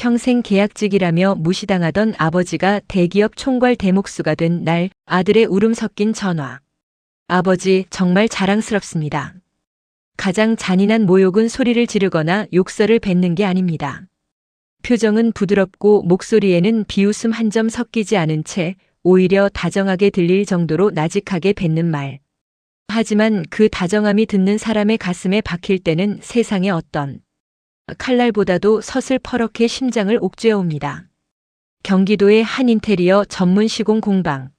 평생 계약직이라며 무시당하던 아버지가 대기업 총괄 대목수가 된 날 아들의 울음 섞인 전화. 아버지, 정말 자랑스럽습니다. 가장 잔인한 모욕은 소리를 지르거나 욕설을 뱉는 게 아닙니다. 표정은 부드럽고 목소리에는 비웃음 한 점 섞이지 않은 채 오히려 다정하게 들릴 정도로 나직하게 뱉는 말. 하지만 그 다정함이 듣는 사람의 가슴에 박힐 때는 세상의 어떤 칼날보다도 서슬퍼렇게 심장을 옥죄어옵니다. 경기도의 한 인테리어 전문 시공 공방.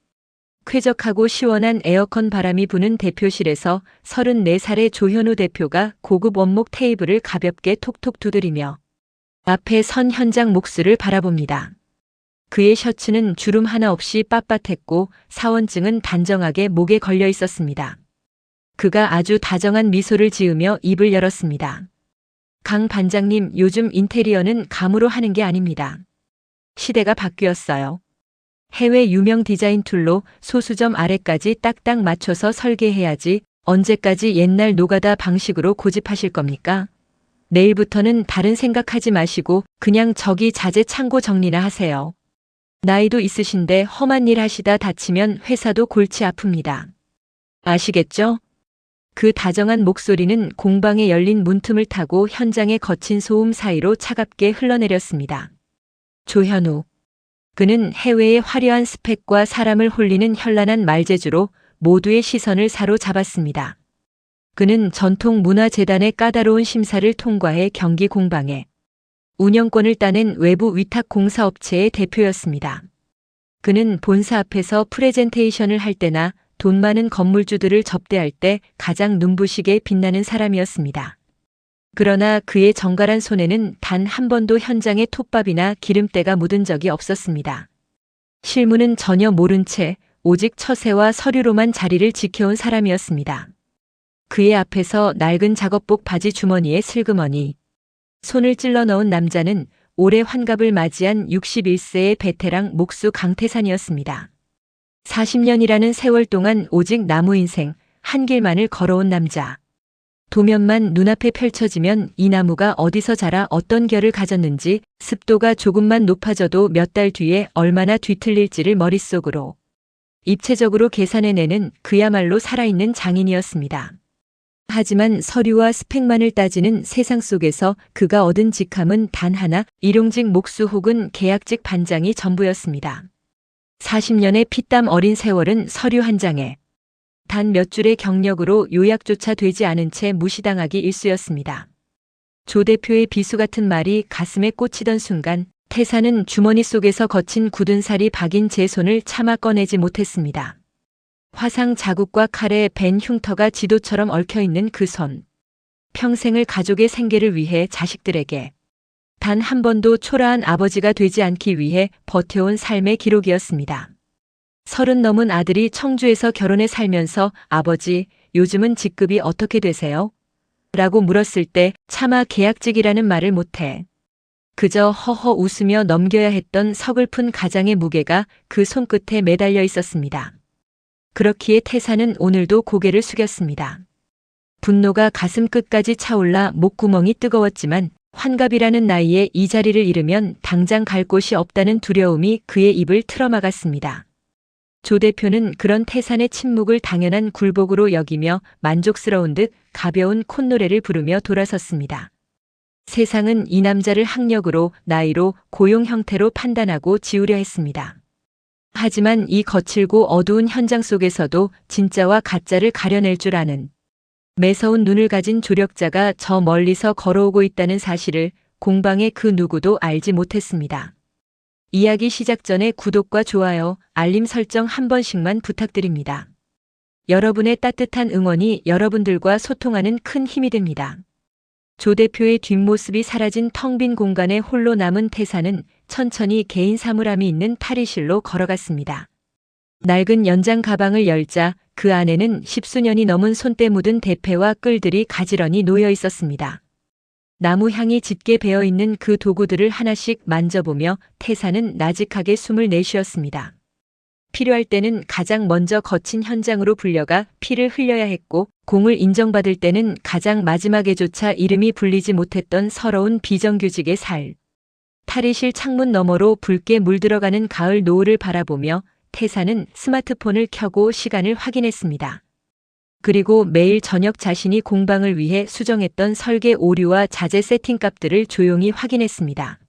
쾌적하고 시원한 에어컨 바람이 부는 대표실에서 34살의 조현우 대표가 고급 원목 테이블을 가볍게 톡톡 두드리며 앞에 선 현장 목수를 바라봅니다. 그의 셔츠는 주름 하나 없이 빳빳했고 사원증은 단정하게 목에 걸려 있었습니다. 그가 아주 다정한 미소를 지으며 입을 열었습니다. 강 반장님, 요즘 인테리어는 감으로 하는 게 아닙니다. 시대가 바뀌었어요. 해외 유명 디자인 툴로 소수점 아래까지 딱딱 맞춰서 설계해야지 언제까지 옛날 노가다 방식으로 고집하실 겁니까? 내일부터는 다른 생각하지 마시고 그냥 저기 자재 창고 정리나 하세요. 나이도 있으신데 험한 일 하시다 다치면 회사도 골치 아픕니다. 아시겠죠? 그 다정한 목소리는 공방에 열린 문틈을 타고 현장의 거친 소음 사이로 차갑게 흘러내렸습니다. 조현우. 그는 해외의 화려한 스펙과 사람을 홀리는 현란한 말재주로 모두의 시선을 사로잡았습니다. 그는 전통문화재단의 까다로운 심사를 통과해 경기 공방에 운영권을 따낸 외부 위탁 공사업체의 대표였습니다. 그는 본사 앞에서 프레젠테이션을 할 때나 돈 많은 건물주들을 접대할 때 가장 눈부시게 빛나는 사람이었습니다. 그러나 그의 정갈한 손에는 단 한 번도 현장에 톱밥이나 기름때가 묻은 적이 없었습니다. 실무는 전혀 모른 채 오직 처세와 서류로만 자리를 지켜온 사람이었습니다. 그의 앞에서 낡은 작업복 바지 주머니에 슬그머니 손을 찔러 넣은 남자는 올해 환갑을 맞이한 61세의 베테랑 목수 강태산이었습니다. 40년이라는 세월 동안 오직 나무 인생 한 길만을 걸어온 남자. 도면만 눈앞에 펼쳐지면 이 나무가 어디서 자라 어떤 결을 가졌는지, 습도가 조금만 높아져도 몇 달 뒤에 얼마나 뒤틀릴지를 머릿속으로 입체적으로 계산해내는 그야말로 살아있는 장인이었습니다. 하지만 서류와 스펙만을 따지는 세상 속에서 그가 얻은 직함은 단 하나, 일용직 목수 혹은 계약직 반장이 전부였습니다. 40년의 피땀 어린 세월은 서류 한 장에 단 몇 줄의 경력으로 요약조차 되지 않은 채 무시당하기 일쑤였습니다. 조 대표의 비수 같은 말이 가슴에 꽂히던 순간 태산은 주머니 속에서 거친 굳은 살이 박인 제 손을 차마 꺼내지 못했습니다. 화상 자국과 칼에 벤 흉터가 지도처럼 얽혀있는 그 손. 평생을 가족의 생계를 위해 자식들에게 단 한 번도 초라한 아버지가 되지 않기 위해 버텨온 삶의 기록이었습니다. 30 넘은 아들이 청주에서 결혼해 살면서 아버지, 요즘은 직급이 어떻게 되세요? 라고 물었을 때 차마 계약직이라는 말을 못해 그저 허허 웃으며 넘겨야 했던 서글픈 가장의 무게가 그 손끝에 매달려 있었습니다. 그렇기에 태산은 오늘도 고개를 숙였습니다. 분노가 가슴 끝까지 차올라 목구멍이 뜨거웠지만 환갑이라는 나이에 이 자리를 잃으면 당장 갈 곳이 없다는 두려움이 그의 입을 틀어막았습니다. 조 대표는 그런 태산의 침묵을 당연한 굴복으로 여기며 만족스러운 듯 가벼운 콧노래를 부르며 돌아섰습니다. 세상은 이 남자를 학력으로, 나이로, 고용 형태로 판단하고 지우려 했습니다. 하지만 이 거칠고 어두운 현장 속에서도 진짜와 가짜를 가려낼 줄 아는 매서운 눈을 가진 조력자가 저 멀리서 걸어오고 있다는 사실을 공방의 그 누구도 알지 못했습니다. 이야기 시작 전에 구독과 좋아요, 알림 설정 한 번씩만 부탁드립니다. 여러분의 따뜻한 응원이 여러분들과 소통하는 큰 힘이 됩니다. 조 대표의 뒷모습이 사라진 텅 빈 공간에 홀로 남은 태산은 천천히 개인 사물함이 있는 탈의실로 걸어갔습니다. 낡은 연장 가방을 열자 그 안에는 10수년이 넘은 손때 묻은 대패와 끌들이 가지런히 놓여 있었습니다. 나무 향이 짙게 배어있는 그 도구들을 하나씩 만져보며 태산은 나직하게 숨을 내쉬었습니다. 필요할 때는 가장 먼저 거친 현장으로 불려가 피를 흘려야 했고 공을 인정받을 때는 가장 마지막에조차 이름이 불리지 못했던 서러운 비정규직의 살. 탈의실 창문 너머로 붉게 물들어가는 가을 노을을 바라보며 태사는 스마트폰을 켜고 시간을 확인했습니다. 그리고 매일 저녁 자신이 공방을 위해 수정했던 설계 오류와 자재 세팅 값들을 조용히 확인했습니다.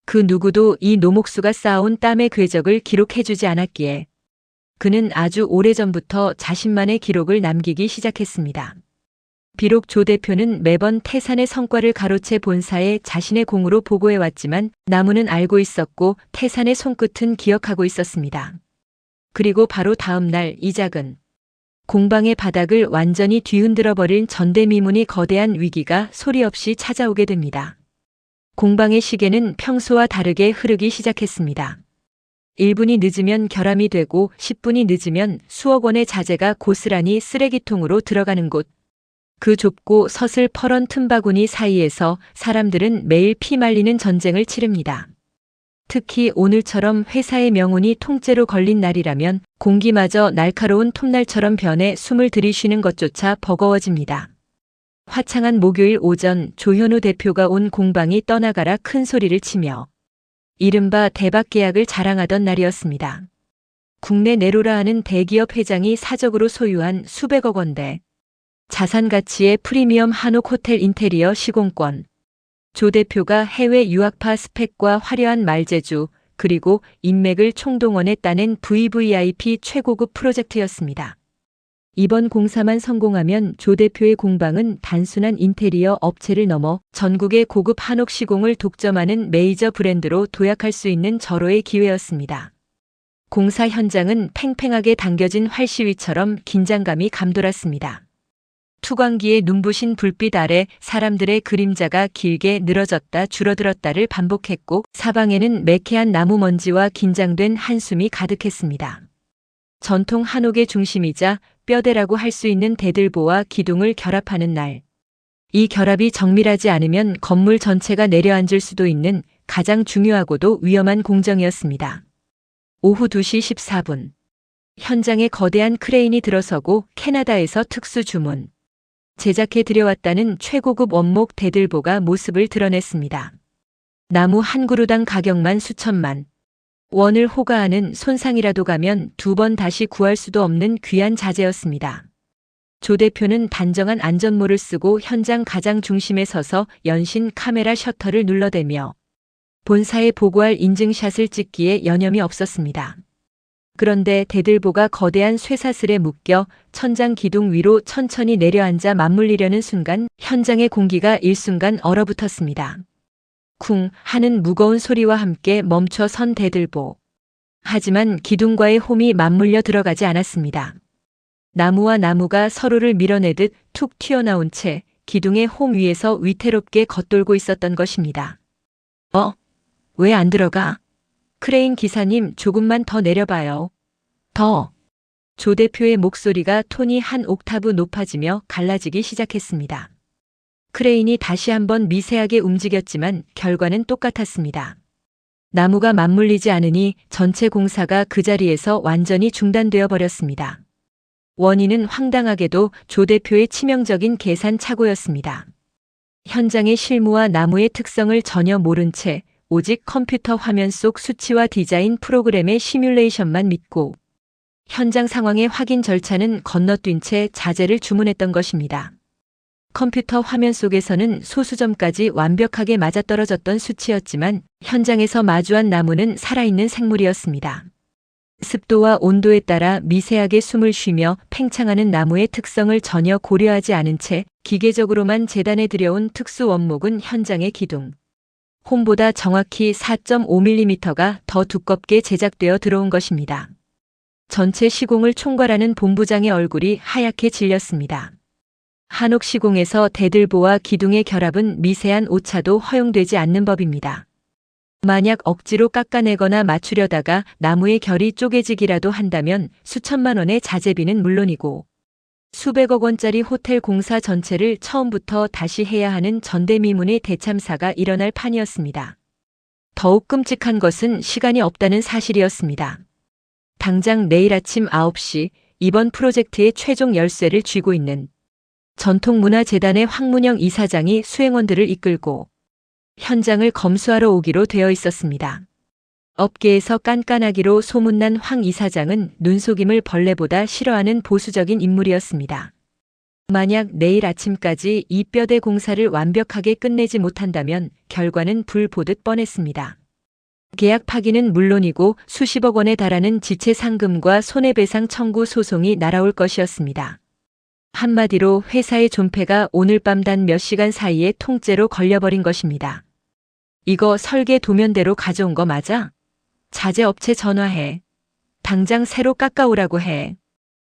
그 누구도 이 노목수가 쌓아온 땀의 궤적을 기록해주지 않았기에 그는 아주 오래전부터 자신만의 기록을 남기기 시작했습니다. 비록 조 대표는 매번 태산의 성과를 가로채 본사에 자신의 공으로 보고해왔지만 나무는 알고 있었고 태산의 손끝은 기억하고 있었습니다. 그리고 바로 다음 날 이작은 공방의 바닥을 완전히 뒤흔들어 버린 전대미문이 거대한 위기가 소리 없이 찾아오게 됩니다. 공방의 시계는 평소와 다르게 흐르기 시작했습니다. 1분이 늦으면 결함이 되고 10분이 늦으면 수억 원의 자재가 고스란히 쓰레기통으로 들어가는 곳. 그 좁고 서슬퍼런 틈바구니 사이에서 사람들은 매일 피 말리는 전쟁을 치릅니다. 특히 오늘처럼 회사의 명운이 통째로 걸린 날이라면 공기마저 날카로운 톱날처럼 변해 숨을 들이쉬는 것조차 버거워집니다. 화창한 목요일 오전 조현우 대표가 온 공방이 떠나가라 큰 소리를 치며 이른바 대박 계약을 자랑하던 날이었습니다. 국내 내로라 하는 대기업 회장이 사적으로 소유한 수백억 원대 자산 가치의 프리미엄 한옥 호텔 인테리어 시공권, 조 대표가 해외 유학파 스펙과 화려한 말재주 그리고 인맥을 총동원해 따낸 VVIP 최고급 프로젝트였습니다. 이번 공사만 성공하면 조 대표의 공방은 단순한 인테리어 업체를 넘어 전국의 고급 한옥 시공을 독점하는 메이저 브랜드로 도약할 수 있는 절호의 기회였습니다. 공사 현장은 팽팽하게 당겨진 활시위처럼 긴장감이 감돌았습니다. 투광기의 눈부신 불빛 아래 사람들의 그림자가 길게 늘어졌다 줄어들었다를 반복했고 사방에는 매캐한 나무 먼지와 긴장된 한숨이 가득했습니다. 전통 한옥의 중심이자 뼈대라고 할 수 있는 대들보와 기둥을 결합하는 날. 이 결합이 정밀하지 않으면 건물 전체가 내려앉을 수도 있는 가장 중요하고도 위험한 공정이었습니다. 오후 2시 14분. 현장에 거대한 크레인이 들어서고 캐나다에서 특수 주문. 제작해 들여왔다는 최고급 원목 대들보가 모습을 드러냈습니다. 나무 한 그루당 가격만 수천만 원을 호가하는 손상이라도 가면 2번 다시 구할 수도 없는 귀한 자재였습니다. 조 대표는 단정한 안전모를 쓰고 현장 가장 중심에 서서 연신 카메라 셔터를 눌러대며 본사에 보고할 인증샷을 찍기에 여념이 없었습니다. 그런데 대들보가 거대한 쇠사슬에 묶여 천장 기둥 위로 천천히 내려앉아 맞물리려는 순간 현장의 공기가 일순간 얼어붙었습니다. 쿵 하는 무거운 소리와 함께 멈춰 선 대들보. 하지만 기둥과의 홈이 맞물려 들어가지 않았습니다. 나무와 나무가 서로를 밀어내듯 툭 튀어나온 채 기둥의 홈 위에서 위태롭게 겉돌고 있었던 것입니다. 왜 안 들어가? 크레인 기사님 조금만 더 내려봐요. 더. 조 대표의 목소리가 톤이 한 옥타브 높아지며 갈라지기 시작했습니다. 크레인이 다시 한번 미세하게 움직였지만 결과는 똑같았습니다. 나무가 맞물리지 않으니 전체 공사가 그 자리에서 완전히 중단되어 버렸습니다. 원인은 황당하게도 조 대표의 치명적인 계산 착오였습니다. 현장의 실무와 나무의 특성을 전혀 모른 채 오직 컴퓨터 화면 속 수치와 디자인 프로그램의 시뮬레이션만 믿고 현장 상황의 확인 절차는 건너뛴 채 자재를 주문했던 것입니다. 컴퓨터 화면 속에서는 소수점까지 완벽하게 맞아떨어졌던 수치였지만 현장에서 마주한 나무는 살아있는 생물이었습니다. 습도와 온도에 따라 미세하게 숨을 쉬며 팽창하는 나무의 특성을 전혀 고려하지 않은 채 기계적으로만 재단에 들여온 특수 원목은 현장의 기둥. 홈보다 정확히 4.5mm가 더 두껍게 제작되어 들어온 것입니다. 전체 시공을 총괄하는 본부장의 얼굴이 하얗게 질렸습니다. 한옥 시공에서 대들보와 기둥의 결합은 미세한 오차도 허용되지 않는 법입니다. 만약 억지로 깎아내거나 맞추려다가 나무의 결이 쪼개지기라도 한다면 수천만 원의 자재비는 물론이고 수백억 원짜리 호텔 공사 전체를 처음부터 다시 해야 하는 전대미문의 대참사가 일어날 판이었습니다. 더욱 끔찍한 것은 시간이 없다는 사실이었습니다. 당장 내일 아침 9시 이번 프로젝트의 최종 열쇠를 쥐고 있는 전통문화재단의 황문영 이사장이 수행원들을 이끌고 현장을 검수하러 오기로 되어 있었습니다. 업계에서 깐깐하기로 소문난 황 이사장은 눈속임을 벌레보다 싫어하는 보수적인 인물이었습니다. 만약 내일 아침까지 이 뼈대 공사를 완벽하게 끝내지 못한다면 결과는 불 보듯 뻔했습니다. 계약 파기는 물론이고 수십억 원에 달하는 지체 상금과 손해배상 청구 소송이 날아올 것이었습니다. 한마디로 회사의 존폐가 오늘 밤 단 몇 시간 사이에 통째로 걸려버린 것입니다. 이거 설계 도면대로 가져온 거 맞아? 자재업체 전화해. 당장 새로 깎아오라고 해.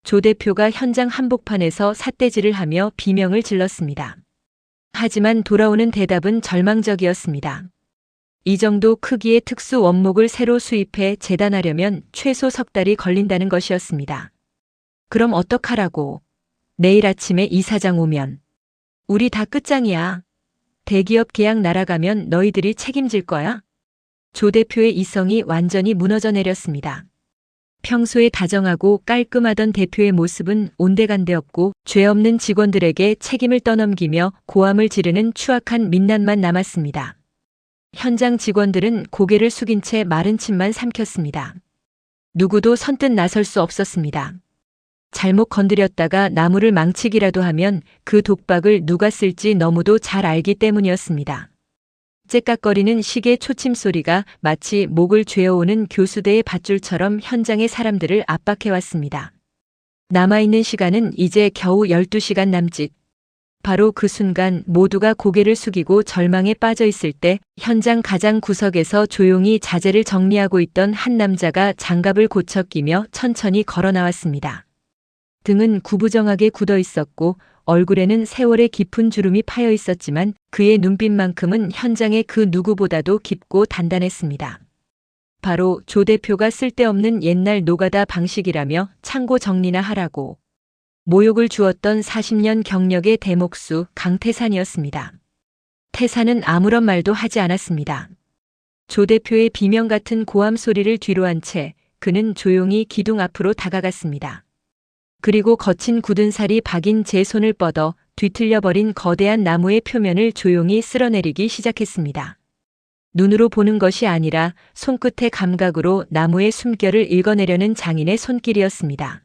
조 대표가 현장 한복판에서 삿대질을 하며 비명을 질렀습니다. 하지만 돌아오는 대답은 절망적이었습니다. 이 정도 크기의 특수 원목을 새로 수입해 재단하려면 최소 석 달이 걸린다는 것이었습니다. 그럼 어떡하라고? 내일 아침에 이사장 오면. 우리 다 끝장이야. 대기업 계약 날아가면 너희들이 책임질 거야? 조 대표의 이성이 완전히 무너져 내렸습니다. 평소에 다정하고 깔끔하던 대표의 모습은 온데간데 없고 죄 없는 직원들에게 책임을 떠넘기며 고함을 지르는 추악한 민낯만 남았습니다. 현장 직원들은 고개를 숙인 채 마른 침만 삼켰습니다. 누구도 선뜻 나설 수 없었습니다. 잘못 건드렸다가 나무를 망치기라도 하면 그 독박을 누가 쓸지 너무도 잘 알기 때문이었습니다. 째깍거리는 시계 초침 소리가 마치 목을 죄어오는 교수대의 밧줄처럼 현장의 사람들을 압박해왔습니다. 남아있는 시간은 이제 겨우 12시간 남짓. 바로 그 순간 모두가 고개를 숙이고 절망에 빠져 있을 때 현장 가장 구석에서 조용히 자재를 정리하고 있던 한 남자가 장갑을 고쳐 끼며 천천히 걸어 나왔습니다. 등은 구부정하게 굳어 있었고 얼굴에는 세월의 깊은 주름이 파여 있었지만 그의 눈빛만큼은 현장의 그 누구보다도 깊고 단단했습니다. 바로 조 대표가 쓸데없는 옛날 노가다 방식이라며 창고 정리나 하라고 모욕을 주었던 40년 경력의 대목수 강태산이었습니다. 태산은 아무런 말도 하지 않았습니다. 조 대표의 비명 같은 고함 소리를 뒤로 한 채 그는 조용히 기둥 앞으로 다가갔습니다. 그리고 거친 굳은 살이 박인 제 손을 뻗어 뒤틀려버린 거대한 나무의 표면을 조용히 쓸어내리기 시작했습니다. 눈으로 보는 것이 아니라 손끝의 감각으로 나무의 숨결을 읽어내려는 장인의 손길이었습니다.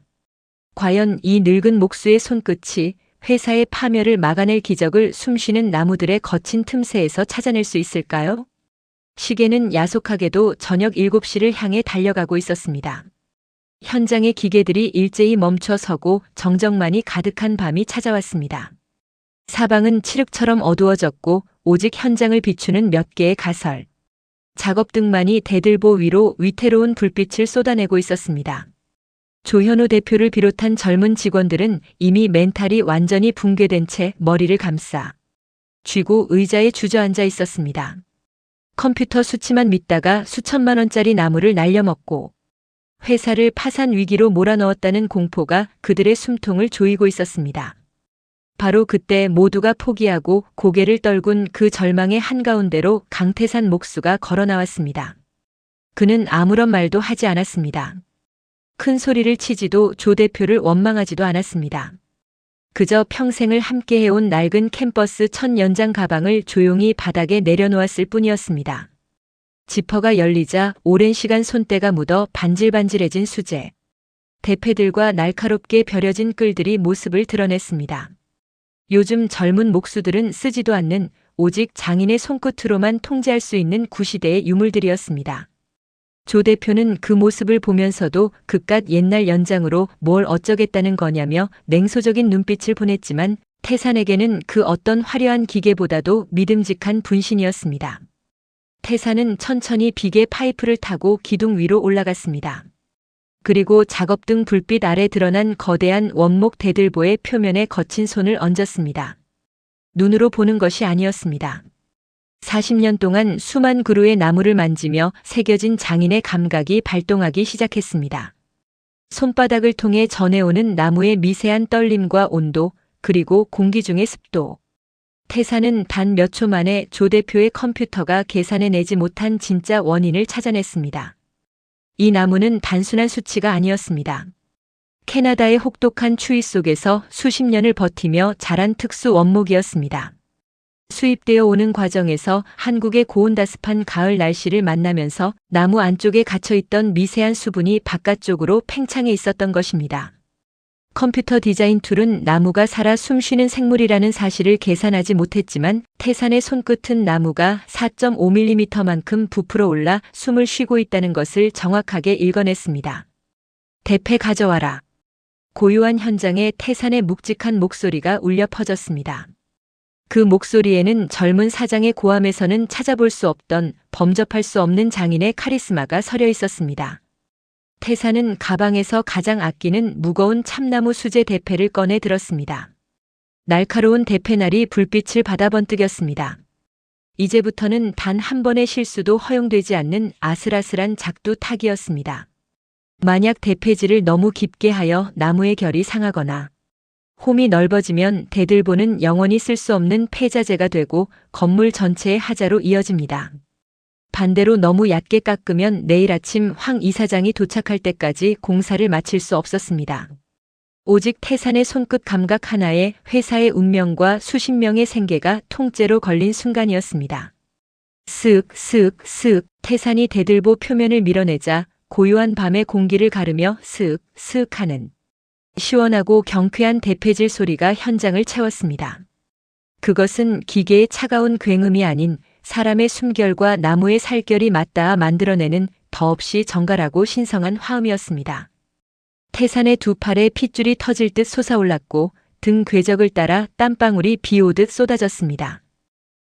과연 이 늙은 목수의 손끝이 회사의 파멸을 막아낼 기적을 숨쉬는 나무들의 거친 틈새에서 찾아낼 수 있을까요? 시계는 야속하게도 저녁 7시를 향해 달려가고 있었습니다. 현장의 기계들이 일제히 멈춰 서고 정적만이 가득한 밤이 찾아왔습니다. 사방은 칠흑처럼 어두워졌고 오직 현장을 비추는 몇 개의 가설. 작업등만이 대들보 위로 위태로운 불빛을 쏟아내고 있었습니다. 조현우 대표를 비롯한 젊은 직원들은 이미 멘탈이 완전히 붕괴된 채 머리를 감싸 쥐고 의자에 주저앉아 있었습니다. 컴퓨터 수치만 믿다가 수천만 원짜리 나무를 날려먹고 회사를 파산 위기로 몰아넣었다는 공포가 그들의 숨통을 조이고 있었습니다. 바로 그때 모두가 포기하고 고개를 떨군 그 절망의 한가운데로 강태산 목수가 걸어 나왔습니다. 그는 아무런 말도 하지 않았습니다. 큰 소리를 치지도 조 대표를 원망하지도 않았습니다. 그저 평생을 함께해온 낡은 캠퍼스 첫 연장 가방을 조용히 바닥에 내려놓았을 뿐이었습니다. 지퍼가 열리자 오랜 시간 손때가 묻어 반질반질해진 수제. 대패들과 날카롭게 벼려진 끌들이 모습을 드러냈습니다. 요즘 젊은 목수들은 쓰지도 않는 오직 장인의 손끝으로만 통제할 수 있는 구시대의 유물들이었습니다. 조 대표는 그 모습을 보면서도 그깟 옛날 연장으로 뭘 어쩌겠다는 거냐며 냉소적인 눈빛을 보냈지만 태산에게는 그 어떤 화려한 기계보다도 믿음직한 분신이었습니다. 태산은 천천히 비계 파이프를 타고 기둥 위로 올라갔습니다. 그리고 작업등 불빛 아래 드러난 거대한 원목 대들보의 표면에 거친 손을 얹었습니다. 눈으로 보는 것이 아니었습니다. 40년 동안 수만 그루의 나무를 만지며 새겨진 장인의 감각이 발동하기 시작했습니다. 손바닥을 통해 전해오는 나무의 미세한 떨림과 온도, 그리고 공기 중의 습도. 태산은 단 몇 초 만에 조 대표의 컴퓨터가 계산해내지 못한 진짜 원인을 찾아냈습니다. 이 나무는 단순한 수치가 아니었습니다. 캐나다의 혹독한 추위 속에서 수십 년을 버티며 자란 특수 원목이었습니다. 수입되어 오는 과정에서 한국의 고온다습한 가을 날씨를 만나면서 나무 안쪽에 갇혀있던 미세한 수분이 바깥쪽으로 팽창해 있었던 것입니다. 컴퓨터 디자인 툴은 나무가 살아 숨쉬는 생물이라는 사실을 계산하지 못했지만 태산의 손끝은 나무가 4.5mm만큼 부풀어 올라 숨을 쉬고 있다는 것을 정확하게 읽어냈습니다. 대패 가져와라. 고요한 현장에 태산의 묵직한 목소리가 울려 퍼졌습니다. 그 목소리에는 젊은 사장의 고함에서는 찾아볼 수 없던 범접할 수 없는 장인의 카리스마가 서려 있었습니다. 태산은 가방에서 가장 아끼는 무거운 참나무 수제 대패를 꺼내 들었습니다. 날카로운 대패날이 불빛을 받아 번뜩였습니다. 이제부터는 단 한 번의 실수도 허용되지 않는 아슬아슬한 작두 타기였습니다. 만약 대패질을 너무 깊게 하여 나무의 결이 상하거나 홈이 넓어지면 대들보는 영원히 쓸 수 없는 폐자재가 되고 건물 전체의 하자로 이어집니다. 반대로 너무 얕게 깎으면 내일 아침 황 이사장이 도착할 때까지 공사를 마칠 수 없었습니다. 오직 태산의 손끝 감각 하나에 회사의 운명과 수십 명의 생계가 통째로 걸린 순간이었습니다. 쓱쓱쓱 태산이 대들보 표면을 밀어내자 고요한 밤의 공기를 가르며 쓱쓱 하는 시원하고 경쾌한 대패질 소리가 현장을 채웠습니다. 그것은 기계의 차가운 굉음이 아닌 사람의 숨결과 나무의 살결이 맞닿아 만들어내는 더없이 정갈하고 신성한 화음이었습니다. 태산의 두 팔에 핏줄이 터질 듯 솟아올랐고 등 궤적을 따라 땀방울이 비오듯 쏟아졌습니다.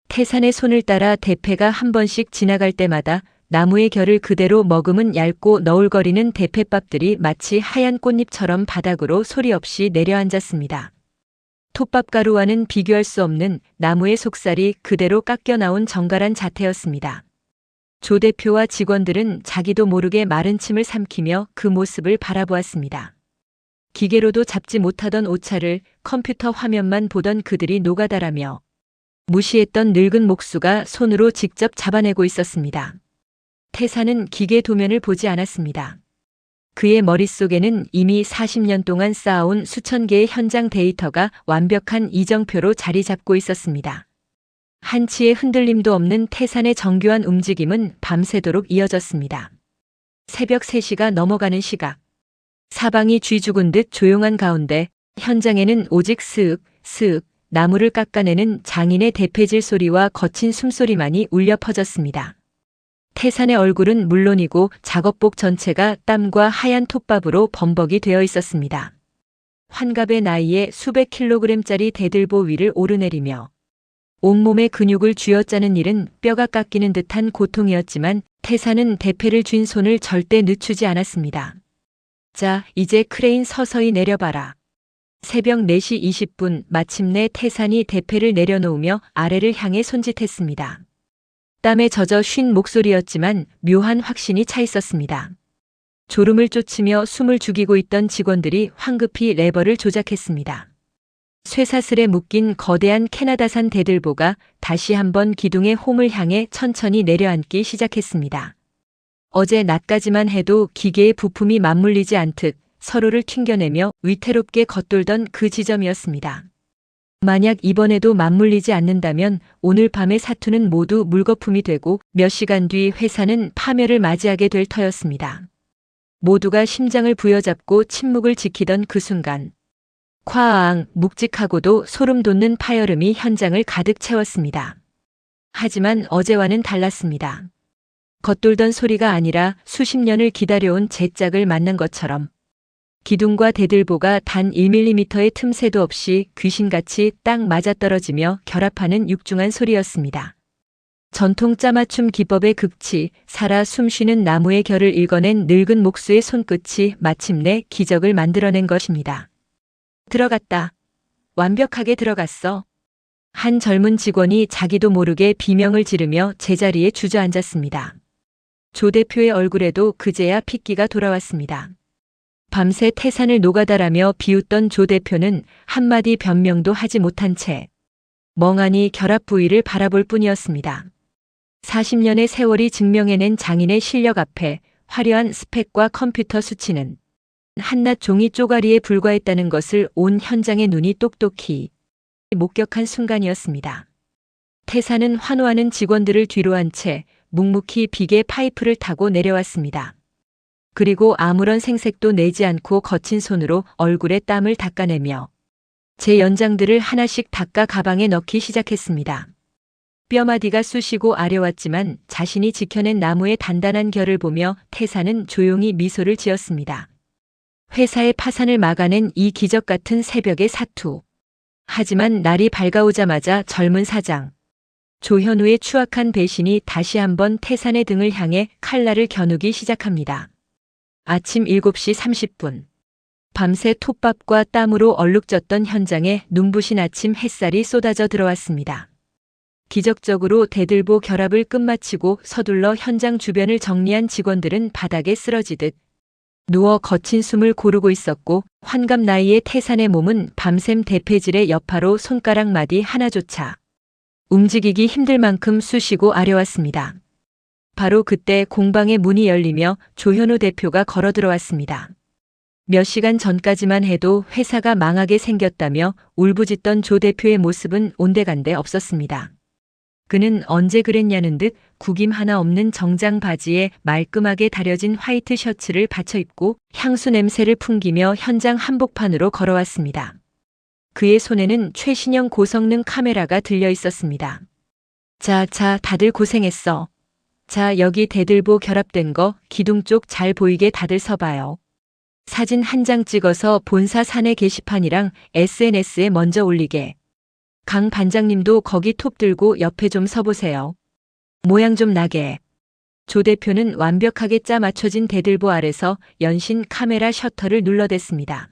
태산의 손을 따라 대패가 한 번씩 지나갈 때마다 나무의 결을 그대로 머금은 얇고 너울거리는 대패밥들이 마치 하얀 꽃잎처럼 바닥으로 소리 없이 내려앉았습니다. 톱밥가루와는 비교할 수 없는 나무의 속살이 그대로 깎여 나온 정갈한 자태였습니다. 조 대표와 직원들은 자기도 모르게 마른 침을 삼키며 그 모습을 바라보았습니다. 기계로도 잡지 못하던 오차를 컴퓨터 화면만 보던 그들이 노가다라며 무시했던 늙은 목수가 손으로 직접 잡아내고 있었습니다. 태산은 기계 도면을 보지 않았습니다. 그의 머릿속에는 이미 40년 동안 쌓아온 수천 개의 현장 데이터가 완벽한 이정표로 자리 잡고 있었습니다. 한치의 흔들림도 없는 태산의 정교한 움직임은 밤새도록 이어졌습니다. 새벽 3시가 넘어가는 시각. 사방이 쥐 죽은 듯 조용한 가운데 현장에는 오직 슥슥 나무를 깎아내는 장인의 대패질 소리와 거친 숨소리만이 울려 퍼졌습니다. 태산의 얼굴은 물론이고 작업복 전체가 땀과 하얀 톱밥으로 범벅이 되어 있었습니다. 환갑의 나이에 수백 킬로그램짜리 대들보 위를 오르내리며 온몸의 근육을 쥐어짜는 일은 뼈가 깎이는 듯한 고통이었지만 태산은 대패를 쥔 손을 절대 늦추지 않았습니다. 자, 이제 크레인 서서히 내려봐라. 새벽 4시 20분 마침내 태산이 대패를 내려놓으며 아래를 향해 손짓했습니다. 땀에 젖어 쉰 목소리였지만 묘한 확신이 차 있었습니다. 졸음을 쫓으며 숨을 죽이고 있던 직원들이 황급히 레버를 조작했습니다. 쇠사슬에 묶인 거대한 캐나다산 대들보가 다시 한번 기둥의 홈을 향해 천천히 내려앉기 시작했습니다. 어제 낮까지만 해도 기계의 부품이 맞물리지 않듯 서로를 튕겨내며 위태롭게 겉돌던 그 지점이었습니다. 만약 이번에도 맞물리지 않는다면 오늘 밤의 사투는 모두 물거품이 되고 몇 시간 뒤 회사는 파멸을 맞이하게 될 터였습니다. 모두가 심장을 부여잡고 침묵을 지키던 그 순간 쾅 묵직하고도 소름 돋는 파열음이 현장을 가득 채웠습니다. 하지만 어제와는 달랐습니다. 겉돌던 소리가 아니라 수십 년을 기다려온 제짝을 만난 것처럼 기둥과 대들보가 단 1mm의 틈새도 없이 귀신같이 딱 맞아떨어지며 결합하는 육중한 소리였습니다. 전통 짜맞춤 기법의 극치, 살아 숨쉬는 나무의 결을 읽어낸 늙은 목수의 손끝이 마침내 기적을 만들어낸 것입니다. 들어갔다. 완벽하게 들어갔어. 한 젊은 직원이 자기도 모르게 비명을 지르며 제자리에 주저앉았습니다. 조 대표의 얼굴에도 그제야 핏기가 돌아왔습니다. 밤새 태산을 노가다라며 비웃던 조 대표는 한마디 변명도 하지 못한 채 멍하니 결합 부위를 바라볼 뿐이었습니다. 40년의 세월이 증명해낸 장인의 실력 앞에 화려한 스펙과 컴퓨터 수치는 한낱 종이 쪼가리에 불과했다는 것을 온 현장의 눈이 똑똑히 목격한 순간이었습니다. 태사는 환호하는 직원들을 뒤로 한 채 묵묵히 비계 파이프를 타고 내려왔습니다. 그리고 아무런 생색도 내지 않고 거친 손으로 얼굴에 땀을 닦아내며 제 연장들을 하나씩 닦아 가방에 넣기 시작했습니다. 뼈마디가 쑤시고 아려왔지만 자신이 지켜낸 나무의 단단한 결을 보며 태사는 조용히 미소를 지었습니다. 회사의 파산을 막아낸 이 기적 같은 새벽의 사투. 하지만 날이 밝아오자마자 젊은 사장 조현우의 추악한 배신이 다시 한번 태산의 등을 향해 칼날을 겨누기 시작합니다. 아침 7시 30분. 밤새 톱밥과 땀으로 얼룩졌던 현장에 눈부신 아침 햇살이 쏟아져 들어왔습니다. 기적적으로 대들보 결합을 끝마치고 서둘러 현장 주변을 정리한 직원들은 바닥에 쓰러지듯 누워 거친 숨을 고르고 있었고 환갑 나이의 태산의 몸은 밤샘 대패질의 여파로 손가락 마디 하나조차 움직이기 힘들 만큼 쑤시고 아려왔습니다. 바로 그때 공방의 문이 열리며 조현우 대표가 걸어 들어왔습니다. 몇 시간 전까지만 해도 회사가 망하게 생겼다며 울부짖던 조 대표의 모습은 온데간데 없었습니다. 그는 언제 그랬냐는 듯 구김 하나 없는 정장 바지에 말끔하게 다려진 화이트 셔츠를 받쳐 입고 향수 냄새를 풍기며 현장 한복판으로 걸어왔습니다. 그의 손에는 최신형 고성능 카메라가 들려 있었습니다. 자, 다들 고생했어. 자, 여기 대들보 결합된 거 기둥 쪽 잘 보이게 다들 서봐요. 사진 한 장 찍어서 본사 사내 게시판이랑 SNS에 먼저 올리게. 강 반장님도 거기 톱 들고 옆에 좀 서보세요. 모양 좀 나게. 조 대표는 완벽하게 짜 맞춰진 대들보 아래서 연신 카메라 셔터를 눌러댔습니다.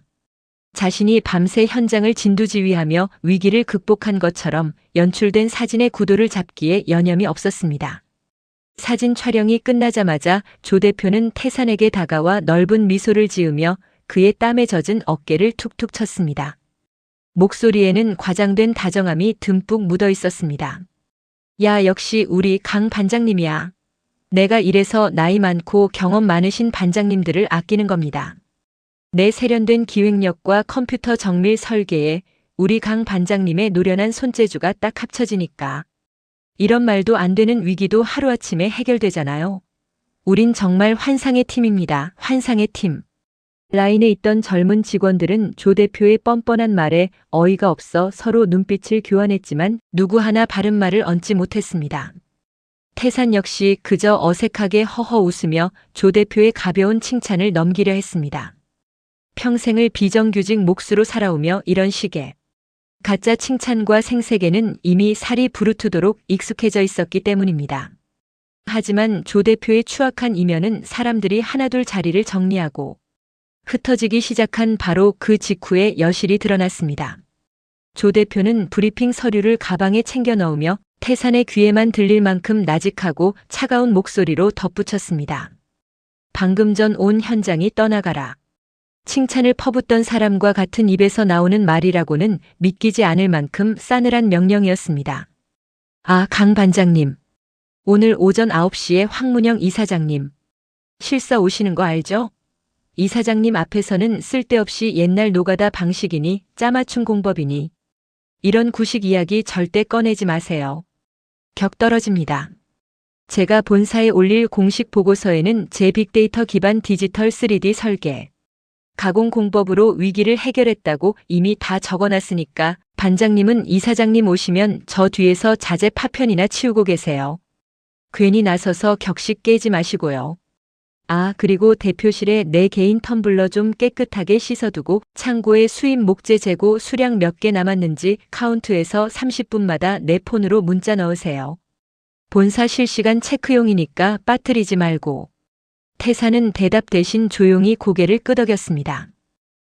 자신이 밤새 현장을 진두지휘하며 위기를 극복한 것처럼 연출된 사진의 구도를 잡기에 여념이 없었습니다. 사진 촬영이 끝나자마자 조 대표는 태산에게 다가와 넓은 미소를 지으며 그의 땀에 젖은 어깨를 툭툭 쳤습니다. 목소리에는 과장된 다정함이 듬뿍 묻어 있었습니다. 야, 역시 우리 강 반장님이야. 내가 이래서 나이 많고 경험 많으신 반장님들을 아끼는 겁니다. 내 세련된 기획력과 컴퓨터 정밀 설계에 우리 강 반장님의 노련한 손재주가 딱 합쳐지니까 이런 말도 안 되는 위기도 하루아침에 해결되잖아요. 우린 정말 환상의 팀입니다. 환상의 팀. 라인에 있던 젊은 직원들은 조 대표의 뻔뻔한 말에 어이가 없어 서로 눈빛을 교환했지만 누구 하나 바른 말을 얹지 못했습니다. 태산 역시 그저 어색하게 허허 웃으며 조 대표의 가벼운 칭찬을 넘기려 했습니다. 평생을 비정규직 몫으로 살아오며 이런 식의 가짜 칭찬과 생색에는 이미 살이 부르트도록 익숙해져 있었기 때문입니다. 하지만 조 대표의 추악한 이면은 사람들이 하나둘 자리를 정리하고 흩어지기 시작한 바로 그 직후에 여실히 드러났습니다. 조 대표는 브리핑 서류를 가방에 챙겨 넣으며 태산의 귀에만 들릴 만큼 나직하고 차가운 목소리로 덧붙였습니다. 방금 전 온 현장이 떠나가라. 칭찬을 퍼붓던 사람과 같은 입에서 나오는 말이라고는 믿기지 않을 만큼 싸늘한 명령이었습니다. 아, 강 반장님. 오늘 오전 9시에 황문영 이사장님. 실사 오시는 거 알죠? 이사장님 앞에서는 쓸데없이 옛날 노가다 방식이니 짜맞춤 공법이니 이런 구식 이야기 절대 꺼내지 마세요. 격 떨어집니다. 제가 본사에 올릴 공식 보고서에는 제 빅데이터 기반 디지털 3D 설계, 가공 공법으로 위기를 해결했다고 이미 다 적어놨으니까 반장님은 이사장님 오시면 저 뒤에서 자재 파편이나 치우고 계세요. 괜히 나서서 격식 깨지 마시고요. 아, 그리고 대표실에 내 개인 텀블러 좀 깨끗하게 씻어두고 창고에 수입 목재 재고 수량 몇 개 남았는지 카운트해서 30분마다 내 폰으로 문자 넣으세요. 본사 실시간 체크용이니까 빠뜨리지 말고. 태사는 대답 대신 조용히 고개를 끄덕였습니다.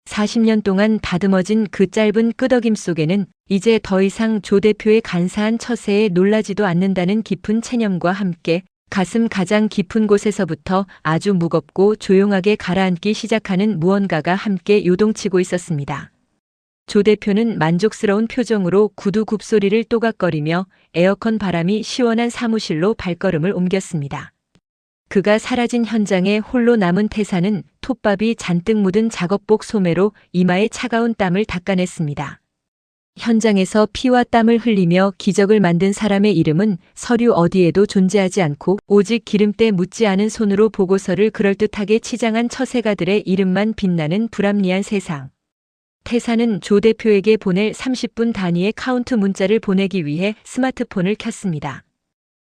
40년 동안 다듬어진 그 짧은 끄덕임 속에는 이제 더 이상 조 대표의 간사한 처세에 놀라지도 않는다는 깊은 체념과 함께 가슴 가장 깊은 곳에서부터 아주 무겁고 조용하게 가라앉기 시작하는 무언가가 함께 요동치고 있었습니다. 조 대표는 만족스러운 표정으로 구두 굽소리를 또각거리며 에어컨 바람이 시원한 사무실로 발걸음을 옮겼습니다. 그가 사라진 현장에 홀로 남은 태사는 톱밥이 잔뜩 묻은 작업복 소매로 이마에 차가운 땀을 닦아냈습니다. 현장에서 피와 땀을 흘리며 기적을 만든 사람의 이름은 서류 어디에도 존재하지 않고 오직 기름때 묻지 않은 손으로 보고서를 그럴듯하게 치장한 처세가들의 이름만 빛나는 불합리한 세상. 태사는 조 대표에게 보낼 30분 단위의 카운트 문자를 보내기 위해 스마트폰을 켰습니다.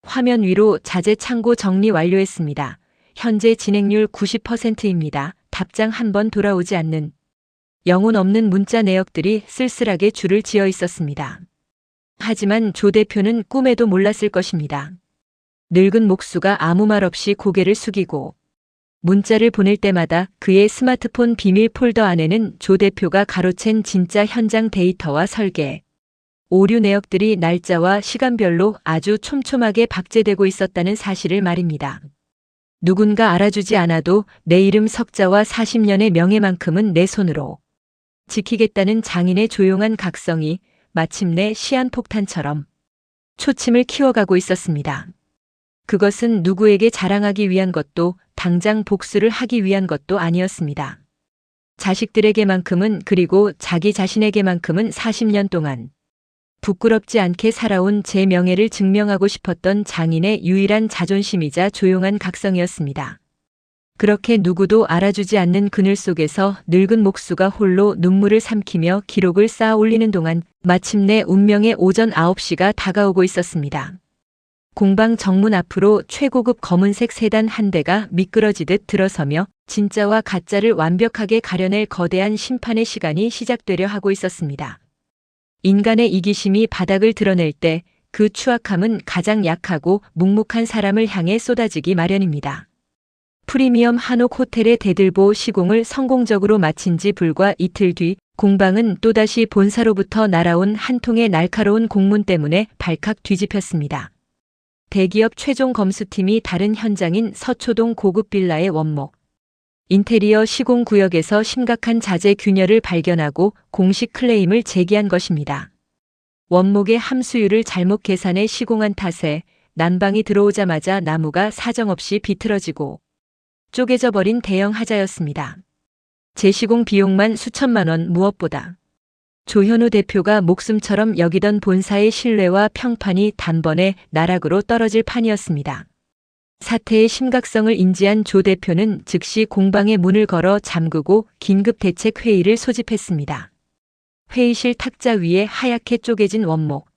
화면 위로 자재 창고 정리 완료했습니다. 현재 진행률 90%입니다. 답장 한 번 돌아오지 않는 영혼 없는 문자 내역들이 쓸쓸하게 줄을 지어 있었습니다. 하지만 조 대표는 꿈에도 몰랐을 것입니다. 늙은 목수가 아무 말 없이 고개를 숙이고 문자를 보낼 때마다 그의 스마트폰 비밀 폴더 안에는 조 대표가 가로챈 진짜 현장 데이터와 설계, 오류 내역들이 날짜와 시간별로 아주 촘촘하게 박제되고 있었다는 사실을 말입니다. 누군가 알아주지 않아도 내 이름 석자와 40년의 명예만큼은 내 손으로 지키겠다는 장인의 조용한 각성이 마침내 시한폭탄처럼 초침을 키워가고 있었습니다. 그것은 누구에게 자랑하기 위한 것도 당장 복수를 하기 위한 것도 아니었습니다. 자식들에게만큼은 그리고 자기 자신에게만큼은 40년 동안 부끄럽지 않게 살아온 제 명예를 증명하고 싶었던 장인의 유일한 자존심이자 조용한 각성이었습니다. 그렇게 누구도 알아주지 않는 그늘 속에서 늙은 목수가 홀로 눈물을 삼키며 기록을 쌓아 올리는 동안 마침내 운명의 오전 9시가 다가오고 있었습니다. 공방 정문 앞으로 최고급 검은색 세단 한 대가 미끄러지듯 들어서며 진짜와 가짜를 완벽하게 가려낼 거대한 심판의 시간이 시작되려 하고 있었습니다. 인간의 이기심이 바닥을 드러낼 때 그 추악함은 가장 약하고 묵묵한 사람을 향해 쏟아지기 마련입니다. 프리미엄 한옥 호텔의 대들보 시공을 성공적으로 마친 지 불과 이틀 뒤 공방은 또다시 본사로부터 날아온 한 통의 날카로운 공문 때문에 발칵 뒤집혔습니다. 대기업 최종 검수팀이 다른 현장인 서초동 고급 빌라의 원목, 인테리어 시공 구역에서 심각한 자재 균열을 발견하고 공식 클레임을 제기한 것입니다. 원목의 함수율을 잘못 계산해 시공한 탓에 난방이 들어오자마자 나무가 사정없이 비틀어지고 쪼개져 버린 대형 하자였습니다. 재시공 비용만 수천만 원, 무엇보다 조현우 대표가 목숨처럼 여기던 본사의 신뢰와 평판이 단번에 나락으로 떨어질 판이었습니다. 사태의 심각성을 인지한 조 대표는 즉시 공방의 문을 걸어 잠그고 긴급 대책 회의를 소집했습니다. 회의실 탁자 위에 하얗게 쪼개진 원목,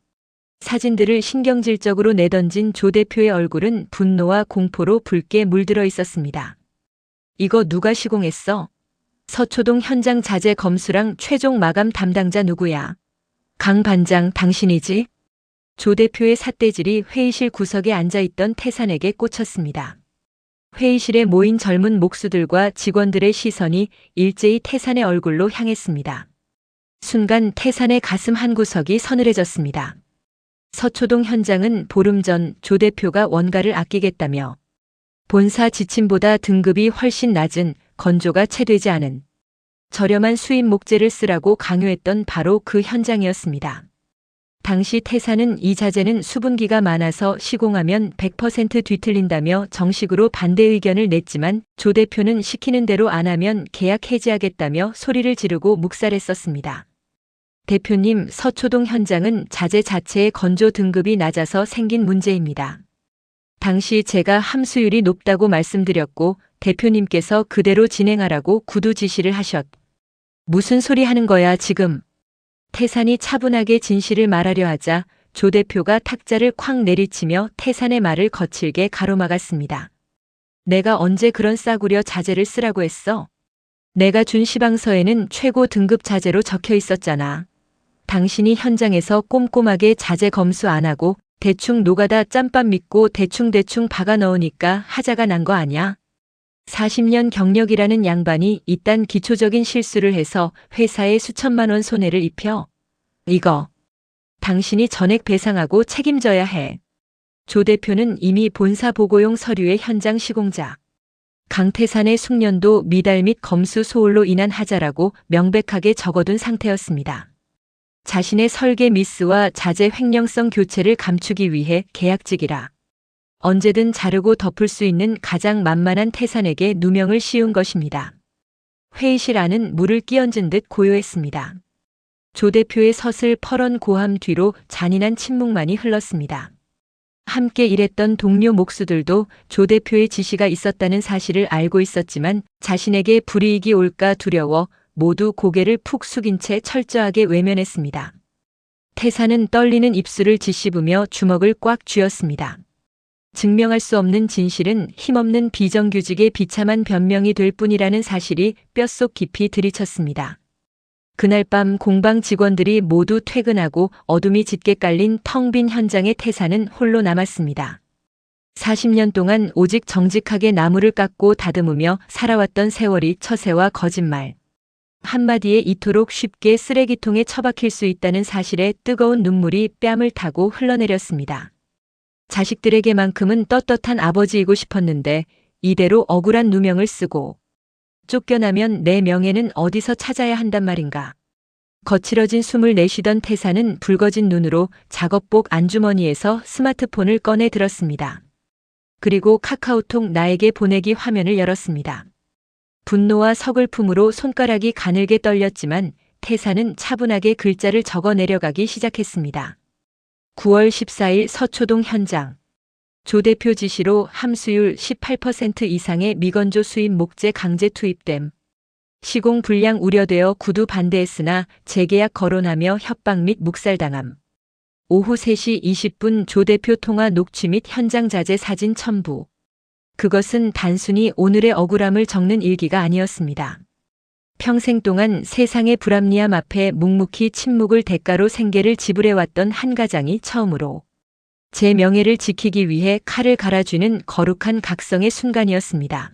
사진들을 신경질적으로 내던진 조 대표의 얼굴은 분노와 공포로 붉게 물들어 있었습니다. 이거 누가 시공했어? 서초동 현장 자재 검수랑 최종 마감 담당자 누구야? 강 반장 당신이지? 조 대표의 삿대질이 회의실 구석에 앉아있던 태산에게 꽂혔습니다. 회의실에 모인 젊은 목수들과 직원들의 시선이 일제히 태산의 얼굴로 향했습니다. 순간 태산의 가슴 한구석이 서늘해졌습니다. 서초동 현장은 보름 전 조 대표가 원가를 아끼겠다며 본사 지침보다 등급이 훨씬 낮은 건조가 채 되지 않은 저렴한 수입 목재를 쓰라고 강요했던 바로 그 현장이었습니다. 당시 태사는 이 자재는 수분기가 많아서 시공하면 100% 뒤틀린다며 정식으로 반대 의견을 냈지만 조 대표는 시키는 대로 안 하면 계약 해지하겠다며 소리를 지르고 묵살했었습니다. 대표님, 서초동 현장은 자재 자체의 건조 등급이 낮아서 생긴 문제입니다. 당시 제가 함수율이 높다고 말씀드렸고 대표님께서 그대로 진행하라고 구두 지시를 하셨. 무슨 소리 하는 거야 지금? 태산이 차분하게 진실을 말하려 하자 조 대표가 탁자를 쾅 내리치며 태산의 말을 거칠게 가로막았습니다. 내가 언제 그런 싸구려 자재를 쓰라고 했어? 내가 준 시방서에는 최고 등급 자재로 적혀 있었잖아. 당신이 현장에서 꼼꼼하게 자재 검수 안 하고 대충 노가다 짬밥 믿고 대충 박아 넣으니까 하자가 난 거 아냐? 40년 경력이라는 양반이 이딴 기초적인 실수를 해서 회사에 수천만 원 손해를 입혀? 이거 당신이 전액 배상하고 책임져야 해. 조 대표는 이미 본사 보고용 서류의 현장 시공자 강태산의 숙련도 미달 및 검수 소홀로 인한 하자라고 명백하게 적어둔 상태였습니다. 자신의 설계 미스와 자재 횡령성 교체를 감추기 위해 계약직이라 언제든 자르고 덮을 수 있는 가장 만만한 태산에게 누명을 씌운 것입니다. 회의실 안은 물을 끼얹은 듯 고요했습니다. 조 대표의 서슬 퍼런 고함 뒤로 잔인한 침묵만이 흘렀습니다. 함께 일했던 동료 목수들도 조 대표의 지시가 있었다는 사실을 알고 있었지만 자신에게 불이익이 올까 두려워 모두 고개를 푹 숙인 채 철저하게 외면했습니다. 태사는 떨리는 입술을 짓씹으며 주먹을 꽉 쥐었습니다. 증명할 수 없는 진실은 힘없는 비정규직의 비참한 변명이 될 뿐이라는 사실이 뼛속 깊이 들이쳤습니다. 그날 밤 공방 직원들이 모두 퇴근하고 어둠이 짙게 깔린 텅 빈 현장의 태사는 홀로 남았습니다. 40년 동안 오직 정직하게 나무를 깎고 다듬으며 살아왔던 세월이 처세와 거짓말. 한마디에 이토록 쉽게 쓰레기통에 처박힐 수 있다는 사실에 뜨거운 눈물이 뺨을 타고 흘러내렸습니다. 자식들에게만큼은 떳떳한 아버지이고 싶었는데 이대로 억울한 누명을 쓰고 쫓겨나면 내 명예는 어디서 찾아야 한단 말인가. 거칠어진 숨을 내쉬던 태사는 붉어진 눈으로 작업복 안주머니에서 스마트폰을 꺼내 들었습니다. 그리고 카카오톡 나에게 보내기 화면을 열었습니다. 분노와 서글픔으로 손가락이 가늘게 떨렸지만 태사는 차분하게 글자를 적어 내려가기 시작했습니다. 9월 14일 서초동 현장. 조 대표 지시로 함수율 18% 이상의 미건조 수입 목재 강제 투입됨. 시공 불량 우려되어 구두 반대했으나 재계약 거론하며 협박 및 묵살당함. 오후 3시 20분 조 대표 통화 녹취 및 현장 자재 사진 첨부. 그것은 단순히 오늘의 억울함을 적는 일기가 아니었습니다. 평생 동안 세상의 불합리함 앞에 묵묵히 침묵을 대가로 생계를 지불해왔던 한 가장이 처음으로 제 명예를 지키기 위해 칼을 갈아쥐는 거룩한 각성의 순간이었습니다.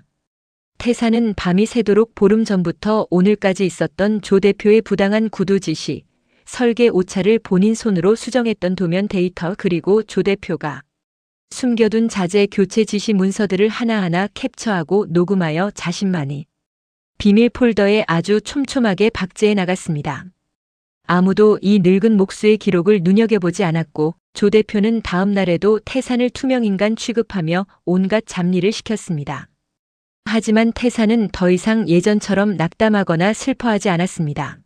태사는 밤이 새도록 보름 전부터 오늘까지 있었던 조 대표의 부당한 구두 지시, 설계 오차를 본인 손으로 수정했던 도면 데이터 그리고 조 대표가 숨겨둔 자재 교체 지시 문서들을 하나하나 캡처하고 녹음하여 자신만이 비밀 폴더에 아주 촘촘하게 박제해 나갔습니다. 아무도 이 늙은 목수의 기록을 눈여겨보지 않았고 조 대표는 다음 날에도 태산을 투명인간 취급하며 온갖 잡일을 시켰습니다. 하지만 태산은 더 이상 예전처럼 낙담하거나 슬퍼하지 않았습니다.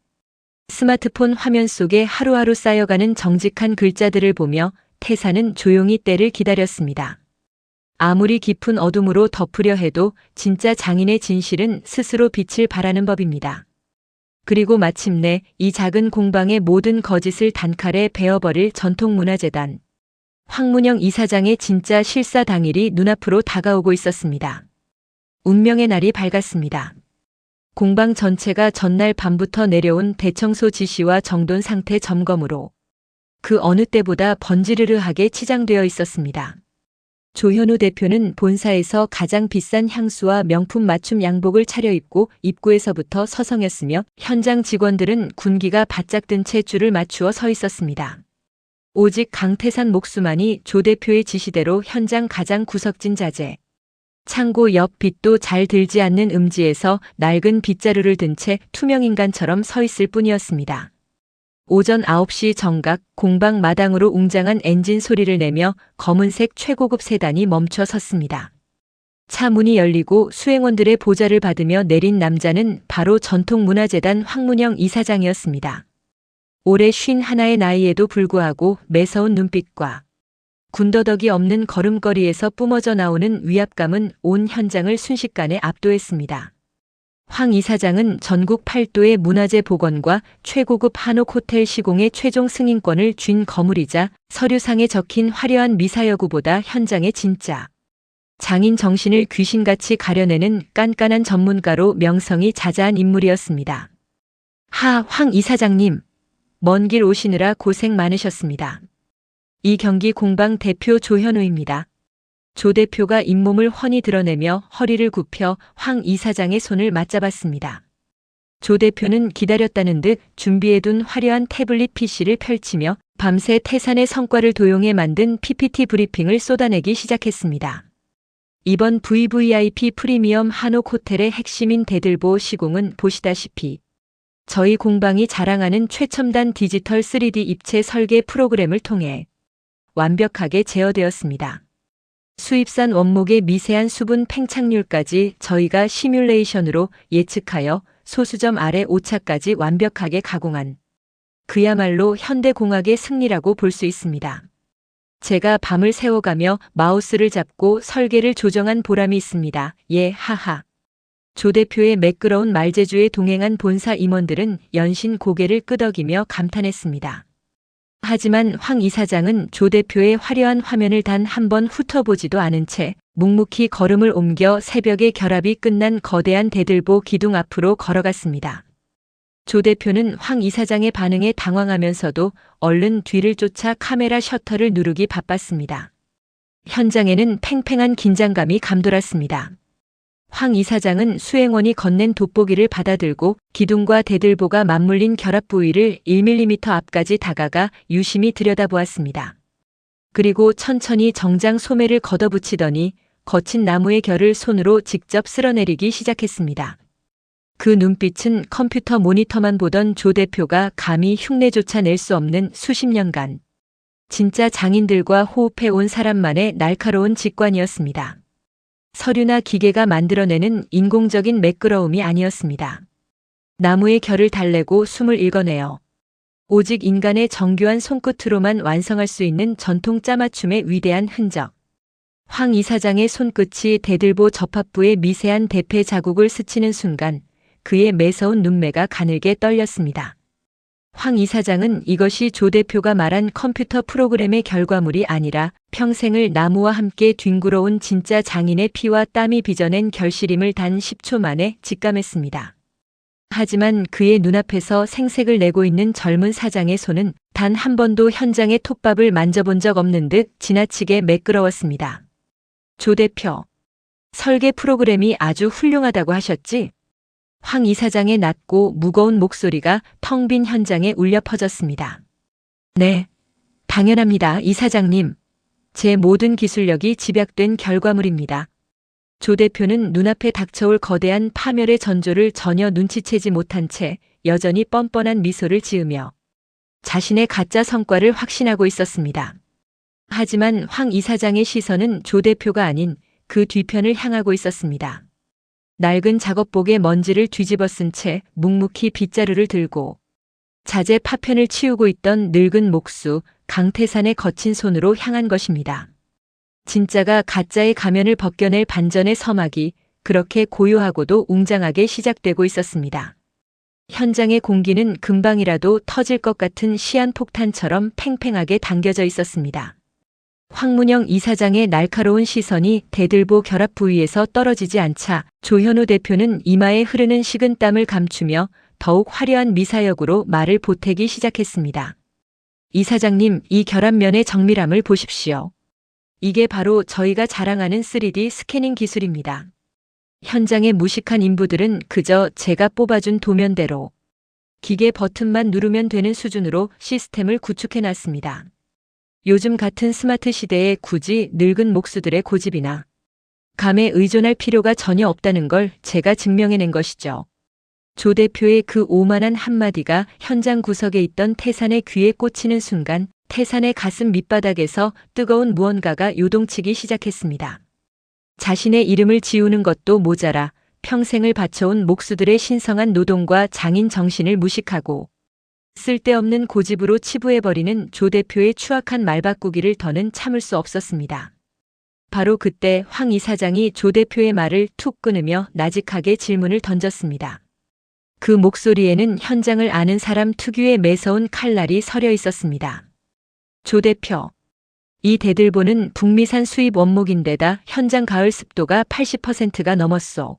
스마트폰 화면 속에 하루하루 쌓여가는 정직한 글자들을 보며 태산은 조용히 때를 기다렸습니다. 아무리 깊은 어둠으로 덮으려 해도 진짜 장인의 진실은 스스로 빛을 발하는 법입니다. 그리고 마침내 이 작은 공방의 모든 거짓을 단칼에 베어버릴 전통문화재단 황문영 이사장의 진짜 실사 당일이 눈앞으로 다가오고 있었습니다. 운명의 날이 밝았습니다. 공방 전체가 전날 밤부터 내려온 대청소 지시와 정돈 상태 점검으로 그 어느 때보다 번지르르하게 치장되어 있었습니다. 조현우 대표는 본사에서 가장 비싼 향수와 명품 맞춤 양복을 차려입고 입구에서부터 서성였으며 현장 직원들은 군기가 바짝 든 채 줄을 맞추어 서 있었습니다. 오직 강태산 목수만이 조 대표의 지시대로 현장 가장 구석진 자재, 창고 옆 빛도 잘 들지 않는 음지에서 낡은 빗자루를 든 채 투명인간처럼 서 있을 뿐이었습니다. 오전 9시 정각 공방 마당으로 웅장한 엔진 소리를 내며 검은색 최고급 세단이 멈춰 섰습니다. 차 문이 열리고 수행원들의 보좌를 받으며 내린 남자는 바로 전통문화재단 황문영 이사장이었습니다. 올해 51의 나이에도 불구하고 매서운 눈빛과 군더더기 없는 걸음걸이에서 뿜어져 나오는 위압감은 온 현장을 순식간에 압도했습니다. 황 이사장은 전국 8도의 문화재 복원과 최고급 한옥 호텔 시공의 최종 승인권을 쥔 거물이자 서류상에 적힌 화려한 미사여구보다 현장의 진짜 장인 정신을 귀신같이 가려내는 깐깐한 전문가로 명성이 자자한 인물이었습니다. 황 이사장님, 먼 길 오시느라 고생 많으셨습니다. 이 경기 공방 대표 조현우입니다. 조 대표가 잇몸을 훤히 드러내며 허리를 굽혀 황 이사장의 손을 맞잡았습니다. 조 대표는 기다렸다는 듯 준비해둔 화려한 태블릿 PC를 펼치며 밤새 태산의 성과를 도용해 만든 PPT 브리핑을 쏟아내기 시작했습니다. 이번 VVIP 프리미엄 한옥 호텔의 핵심인 대들보 시공은 보시다시피 저희 공방이 자랑하는 최첨단 디지털 3D 입체 설계 프로그램을 통해 완벽하게 제어되었습니다. 수입산 원목의 미세한 수분 팽창률까지 저희가 시뮬레이션으로 예측하여 소수점 아래 오차까지 완벽하게 가공한 그야말로 현대공학의 승리라고 볼 수 있습니다. 제가 밤을 새워가며 마우스를 잡고 설계를 조정한 보람이 있습니다. 예, 하하. 조 대표의 매끄러운 말재주에 동행한 본사 임원들은 연신 고개를 끄덕이며 감탄했습니다. 하지만 황 이사장은 조 대표의 화려한 화면을 단 한 번 훑어보지도 않은 채 묵묵히 걸음을 옮겨 새벽의 결합이 끝난 거대한 대들보 기둥 앞으로 걸어갔습니다. 조 대표는 황 이사장의 반응에 당황하면서도 얼른 뒤를 쫓아 카메라 셔터를 누르기 바빴습니다. 현장에는 팽팽한 긴장감이 감돌았습니다. 황 이사장은 수행원이 건넨 돋보기를 받아들고 기둥과 대들보가 맞물린 결합 부위를 1mm 앞까지 다가가 유심히 들여다보았습니다. 그리고 천천히 정장 소매를 걷어붙이더니 거친 나무의 결을 손으로 직접 쓸어내리기 시작했습니다. 그 눈빛은 컴퓨터 모니터만 보던 조 대표가 감히 흉내조차 낼 수 없는 수십 년간 진짜 장인들과 호흡해 온 사람만의 날카로운 직관이었습니다. 서류나 기계가 만들어내는 인공적인 매끄러움이 아니었습니다. 나무의 결을 달래고 숨을 읽어내어 오직 인간의 정교한 손끝으로만 완성할 수 있는 전통 짜맞춤의 위대한 흔적. 황 이사장의 손끝이 대들보 접합부의 미세한 대패 자국을 스치는 순간 그의 매서운 눈매가 가늘게 떨렸습니다. 황 이사장은 이것이 조 대표가 말한 컴퓨터 프로그램의 결과물이 아니라 평생을 나무와 함께 뒹굴어온 진짜 장인의 피와 땀이 빚어낸 결실임을 단 10초 만에 직감했습니다. 하지만 그의 눈앞에서 생색을 내고 있는 젊은 사장의 손은 단 한 번도 현장의 톱밥을 만져본 적 없는 듯 지나치게 매끄러웠습니다. 조 대표, 설계 프로그램이 아주 훌륭하다고 하셨지? 황 이사장의 낮고 무거운 목소리가 텅 빈 현장에 울려 퍼졌습니다. 네, 당연합니다, 이사장님. 제 모든 기술력이 집약된 결과물입니다. 조 대표는 눈앞에 닥쳐올 거대한 파멸의 전조를 전혀 눈치채지 못한 채 여전히 뻔뻔한 미소를 지으며 자신의 가짜 성과를 확신하고 있었습니다. 하지만 황 이사장의 시선은 조 대표가 아닌 그 뒤편을 향하고 있었습니다. 낡은 작업복에 먼지를 뒤집어 쓴 채 묵묵히 빗자루를 들고 자재 파편을 치우고 있던 늙은 목수 강태산의 거친 손으로 향한 것입니다. 진짜가 가짜의 가면을 벗겨낼 반전의 서막이 그렇게 고요하고도 웅장하게 시작되고 있었습니다. 현장의 공기는 금방이라도 터질 것 같은 시한폭탄처럼 팽팽하게 당겨져 있었습니다. 황문영 이사장의 날카로운 시선이 대들보 결합 부위에서 떨어지지 않자 조현우 대표는 이마에 흐르는 식은땀을 감추며 더욱 화려한 미사역으로 말을 보태기 시작했습니다. 이사장님, 이 결합면의 정밀함을 보십시오. 이게 바로 저희가 자랑하는 3D 스캐닝 기술입니다. 현장의 무식한 인부들은 그저 제가 뽑아준 도면대로 기계 버튼만 누르면 되는 수준으로 시스템을 구축해놨습니다. 요즘 같은 스마트 시대에 굳이 늙은 목수들의 고집이나 감에 의존할 필요가 전혀 없다는 걸 제가 증명해낸 것이죠. 조 대표의 그 오만한 한마디가 현장 구석에 있던 태산의 귀에 꽂히는 순간 태산의 가슴 밑바닥에서 뜨거운 무언가가 요동치기 시작했습니다. 자신의 이름을 지우는 것도 모자라 평생을 바쳐온 목수들의 신성한 노동과 장인 정신을 무식하고 쓸데없는 고집으로 치부해버리는 조 대표의 추악한 말바꾸기를 더는 참을 수 없었습니다. 바로 그때 황 이사장이 조 대표의 말을 툭 끊으며 나직하게 질문을 던졌습니다. 그 목소리에는 현장을 아는 사람 특유의 매서운 칼날이 서려 있었습니다. 조 대표, 이 대들보는 북미산 수입 원목인데다 현장 가을 습도가 80%가 넘었소.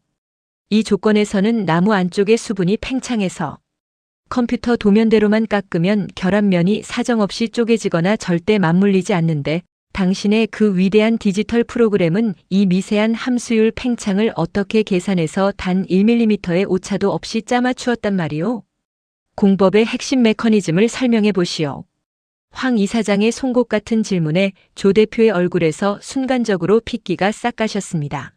이 조건에서는 나무 안쪽의 수분이 팽창해서 컴퓨터 도면대로만 깎으면 결합면이 사정없이 쪼개지거나 절대 맞물리지 않는데 당신의 그 위대한 디지털 프로그램은 이 미세한 함수율 팽창을 어떻게 계산해서 단 1mm의 오차도 없이 짜맞추었단 말이오? 공법의 핵심 메커니즘을 설명해 보시오. 황 이사장의 송곳 같은 질문에 조 대표의 얼굴에서 순간적으로 핏기가 싹 가셨습니다.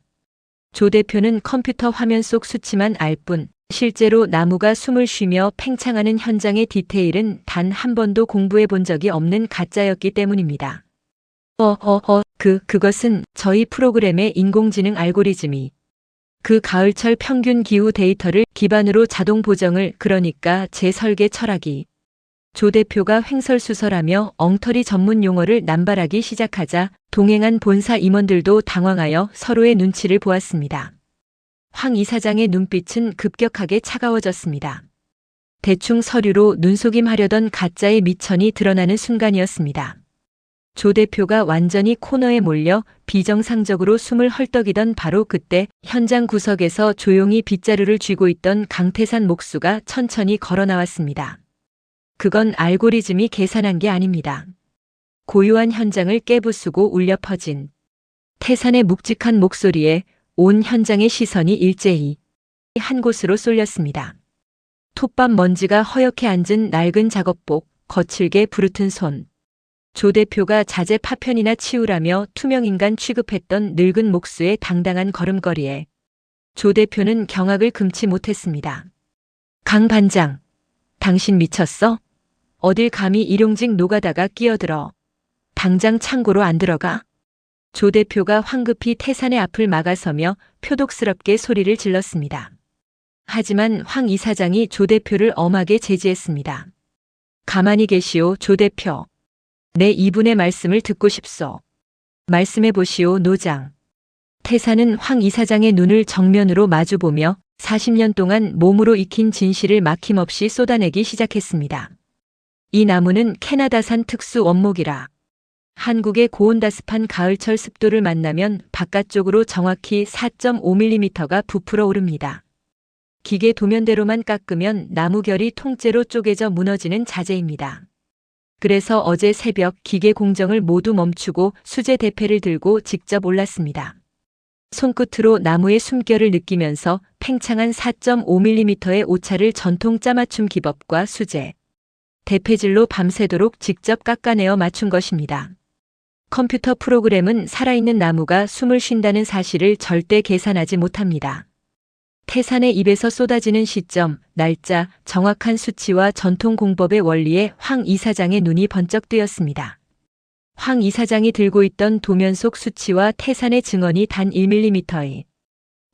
조 대표는 컴퓨터 화면 속 수치만 알 뿐 실제로 나무가 숨을 쉬며 팽창하는 현장의 디테일은 단 한 번도 공부해 본 적이 없는 가짜였기 때문입니다. 그것은 저희 프로그램의 인공지능 알고리즘이 그 가을철 평균 기후 데이터를 기반으로 자동 보정을 그러니까 제 설계 철학이 조 대표가 횡설수설하며 엉터리 전문 용어를 남발하기 시작하자 동행한 본사 임원들도 당황하여 서로의 눈치를 보았습니다. 황 이사장의 눈빛은 급격하게 차가워졌습니다. 대충 서류로 눈속임하려던 가짜의 미천이 드러나는 순간이었습니다. 조 대표가 완전히 코너에 몰려 비정상적으로 숨을 헐떡이던 바로 그때 현장 구석에서 조용히 빗자루를 쥐고 있던 강태산 목수가 천천히 걸어 나왔습니다. 그건 알고리즘이 계산한 게 아닙니다. 고요한 현장을 깨부수고 울려 퍼진 태산의 묵직한 목소리에 온 현장의 시선이 일제히 한 곳으로 쏠렸습니다. 톱밥 먼지가 허옇게 앉은 낡은 작업복, 거칠게 부르튼 손. 조 대표가 자재 파편이나 치우라며 투명인간 취급했던 늙은 목수의 당당한 걸음걸이에 조 대표는 경악을 금치 못했습니다. 강 반장, 당신 미쳤어? 어딜 감히 일용직 노가다가 끼어들어. 당장 창고로 안 들어가? 조 대표가 황급히 태산의 앞을 막아서며 표독스럽게 소리를 질렀습니다. 하지만 황 이사장이 조 대표를 엄하게 제지했습니다. 가만히 계시오, 조 대표. 내 이분의 말씀을 듣고 싶소. 말씀해 보시오, 노장. 태산은 황 이사장의 눈을 정면으로 마주보며 40년 동안 몸으로 익힌 진실을 막힘없이 쏟아내기 시작했습니다. 이 나무는 캐나다산 특수 원목이라. 한국의 고온다습한 가을철 습도를 만나면 바깥쪽으로 정확히 4.5mm가 부풀어 오릅니다. 기계 도면대로만 깎으면 나무 결이 통째로 쪼개져 무너지는 자재입니다. 그래서 어제 새벽 기계 공정을 모두 멈추고 수제 대패를 들고 직접 올랐습니다. 손끝으로 나무의 숨결을 느끼면서 팽창한 4.5mm의 오차를 전통 짜맞춤 기법과 수제, 대패질로 밤새도록 직접 깎아내어 맞춘 것입니다. 컴퓨터 프로그램은 살아있는 나무가 숨을 쉰다는 사실을 절대 계산하지 못합니다. 태산의 입에서 쏟아지는 시점, 날짜, 정확한 수치와 전통 공법의 원리에 황 이사장의 눈이 번쩍 뜨였습니다. 황 이사장이 들고 있던 도면 속 수치와 태산의 증언이 단 1mm의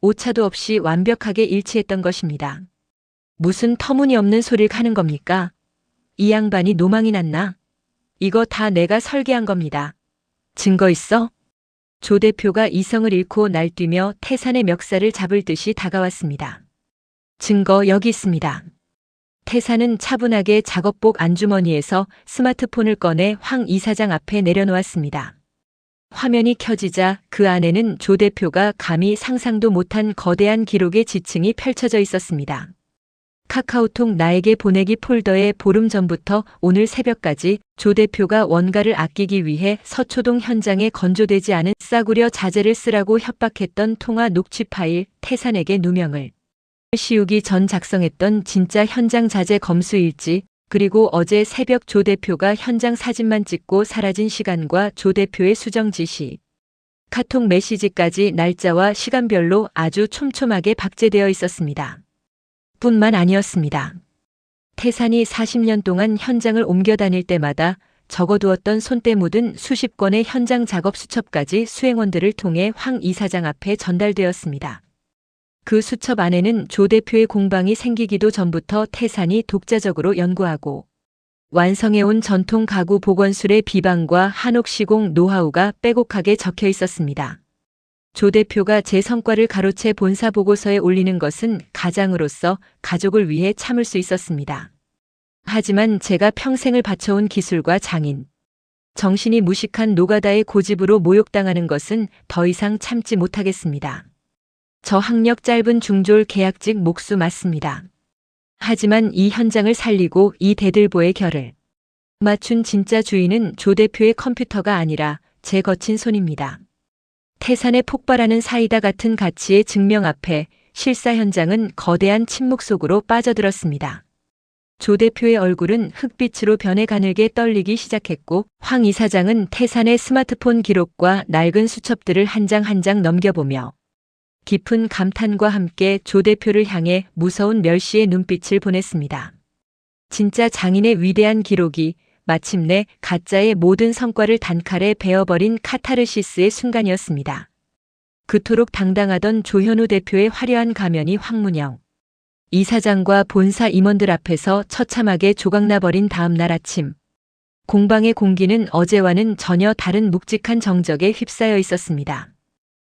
오차도 없이 완벽하게 일치했던 것입니다. 무슨 터무니없는 소리를 하는 겁니까? 이 양반이 노망이 났나? 이거 다 내가 설계한 겁니다. 증거 있어? 조 대표가 이성을 잃고 날뛰며 태산의 멱살을 잡을 듯이 다가왔습니다. 증거 여기 있습니다. 태산은 차분하게 작업복 안주머니에서 스마트폰을 꺼내 황 이사장 앞에 내려놓았습니다. 화면이 켜지자 그 안에는 조 대표가 감히 상상도 못한 거대한 기록의 지층이 펼쳐져 있었습니다. 카카오톡 나에게 보내기 폴더에 보름 전부터 오늘 새벽까지 조 대표가 원가를 아끼기 위해 서초동 현장에 건조되지 않은 싸구려 자재를 쓰라고 협박했던 통화 녹취 파일 태산에게 누명을 씌우기 전 작성했던 진짜 현장 자재 검수 일지, 그리고 어제 새벽 조 대표가 현장 사진만 찍고 사라진 시간과 조 대표의 수정 지시, 카톡 메시지까지 날짜와 시간별로 아주 촘촘하게 박제되어 있었습니다. 뿐만 아니었습니다. 태산이 40년 동안 현장을 옮겨 다닐 때마다 적어두었던 손때 묻은 수십 건의 현장 작업 수첩까지 수행원들을 통해 황 이사장 앞에 전달되었습니다. 그 수첩 안에는 조 대표의 공방이 생기기도 전부터 태산이 독자적으로 연구하고 완성해온 전통 가구 복원술의 비방과 한옥 시공 노하우가 빼곡하게 적혀 있었습니다. 조 대표가 제 성과를 가로채 본사 보고서에 올리는 것은 가장으로서 가족을 위해 참을 수 있었습니다. 하지만 제가 평생을 바쳐온 기술과 장인, 정신이 무식한 노가다의 고집으로 모욕당하는 것은 더 이상 참지 못하겠습니다. 저 학력 짧은 중졸 계약직 목수 맞습니다. 하지만 이 현장을 살리고 이 대들보의 결을 맞춘 진짜 주인은 조 대표의 컴퓨터가 아니라 제 거친 손입니다. 태산의 폭발하는 사이다 같은 가치의 증명 앞에 실사 현장은 거대한 침묵 속으로 빠져들었습니다. 조 대표의 얼굴은 흑빛으로 변해 가늘게 떨리기 시작했고 황 이사장은 태산의 스마트폰 기록과 낡은 수첩들을 한 장 한 장 넘겨보며 깊은 감탄과 함께 조 대표를 향해 무서운 멸시의 눈빛을 보냈습니다. 진짜 장인의 위대한 기록이 마침내 가짜의 모든 성과를 단칼에 베어버린 카타르시스의 순간이었습니다. 그토록 당당하던 조현우 대표의 화려한 가면이 황문영 이사장과 본사 임원들 앞에서 처참하게 조각나버린 다음 날 아침. 공방의 공기는 어제와는 전혀 다른 묵직한 정적에 휩싸여 있었습니다.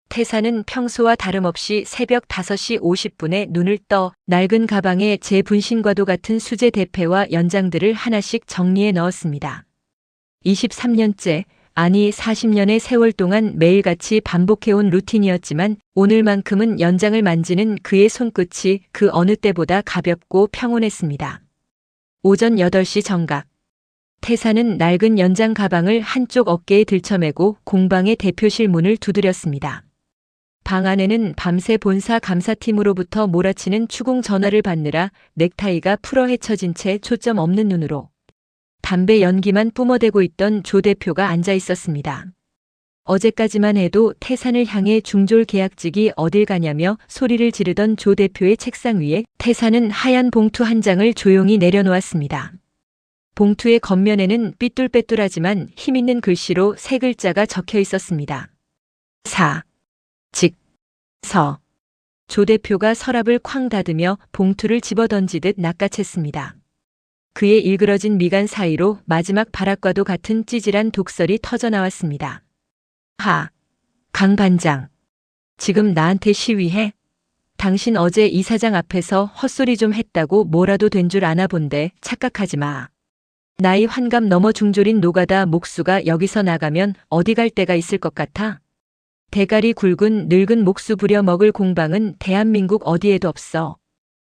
태사는 평소와 다름없이 새벽 5시 50분에 눈을 떠 낡은 가방에 제 분신과도 같은 수제 대패와 연장들을 하나씩 정리해 넣었습니다. 23년째, 아니 40년의 세월 동안 매일같이 반복해온 루틴이었지만 오늘만큼은 연장을 만지는 그의 손끝이 그 어느 때보다 가볍고 평온했습니다. 오전 8시 정각. 태사는 낡은 연장 가방을 한쪽 어깨에 들쳐매고 공방의 대표실 문을 두드렸습니다. 방 안에는 밤새 본사 감사팀으로부터 몰아치는 추궁 전화를 받느라 넥타이가 풀어 헤쳐진 채 초점 없는 눈으로 담배 연기만 뿜어대고 있던 조 대표가 앉아 있었습니다. 어제까지만 해도 태산을 향해 중졸 계약직이 어딜 가냐며 소리를 지르던 조 대표의 책상 위에 태산은 하얀 봉투 한 장을 조용히 내려놓았습니다. 봉투의 겉면에는 삐뚤빼뚤하지만 힘있는 글씨로 세 글자가 적혀 있었습니다. 서. 조 대표가 서랍을 쾅 닫으며 봉투를 집어던지듯 낚아챘습니다. 그의 일그러진 미간 사이로 마지막 발악과도 같은 찌질한 독설이 터져나왔습니다. 강 반장. 지금 나한테 시위해? 당신 어제 이사장 앞에서 헛소리 좀 했다고 뭐라도 된 줄 아나 본데 착각하지 마. 나이 환갑 넘어 중졸인 노가다 목수가 여기서 나가면 어디 갈 데가 있을 것 같아? 대가리 굵은 늙은 목수 부려먹을 공방은 대한민국 어디에도 없어.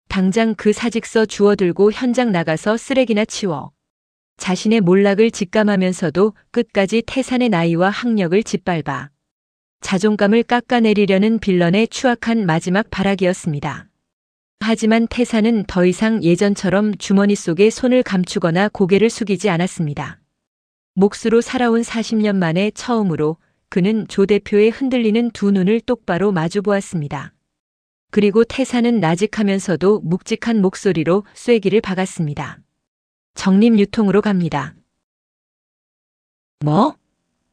당장 그 사직서 주워들고 현장 나가서 쓰레기나 치워. 자신의 몰락을 직감하면서도 끝까지 태산의 나이와 학력을 짓밟아. 자존감을 깎아내리려는 빌런의 추악한 마지막 발악이었습니다. 하지만 태산은 더 이상 예전처럼 주머니 속에 손을 감추거나 고개를 숙이지 않았습니다. 목수로 살아온 40년 만에 처음으로 그는 조 대표의 흔들리는 두 눈을 똑바로 마주보았습니다. 그리고 태산은 나직하면서도 묵직한 목소리로 쐐기를 박았습니다. 정림유통으로 갑니다. 뭐?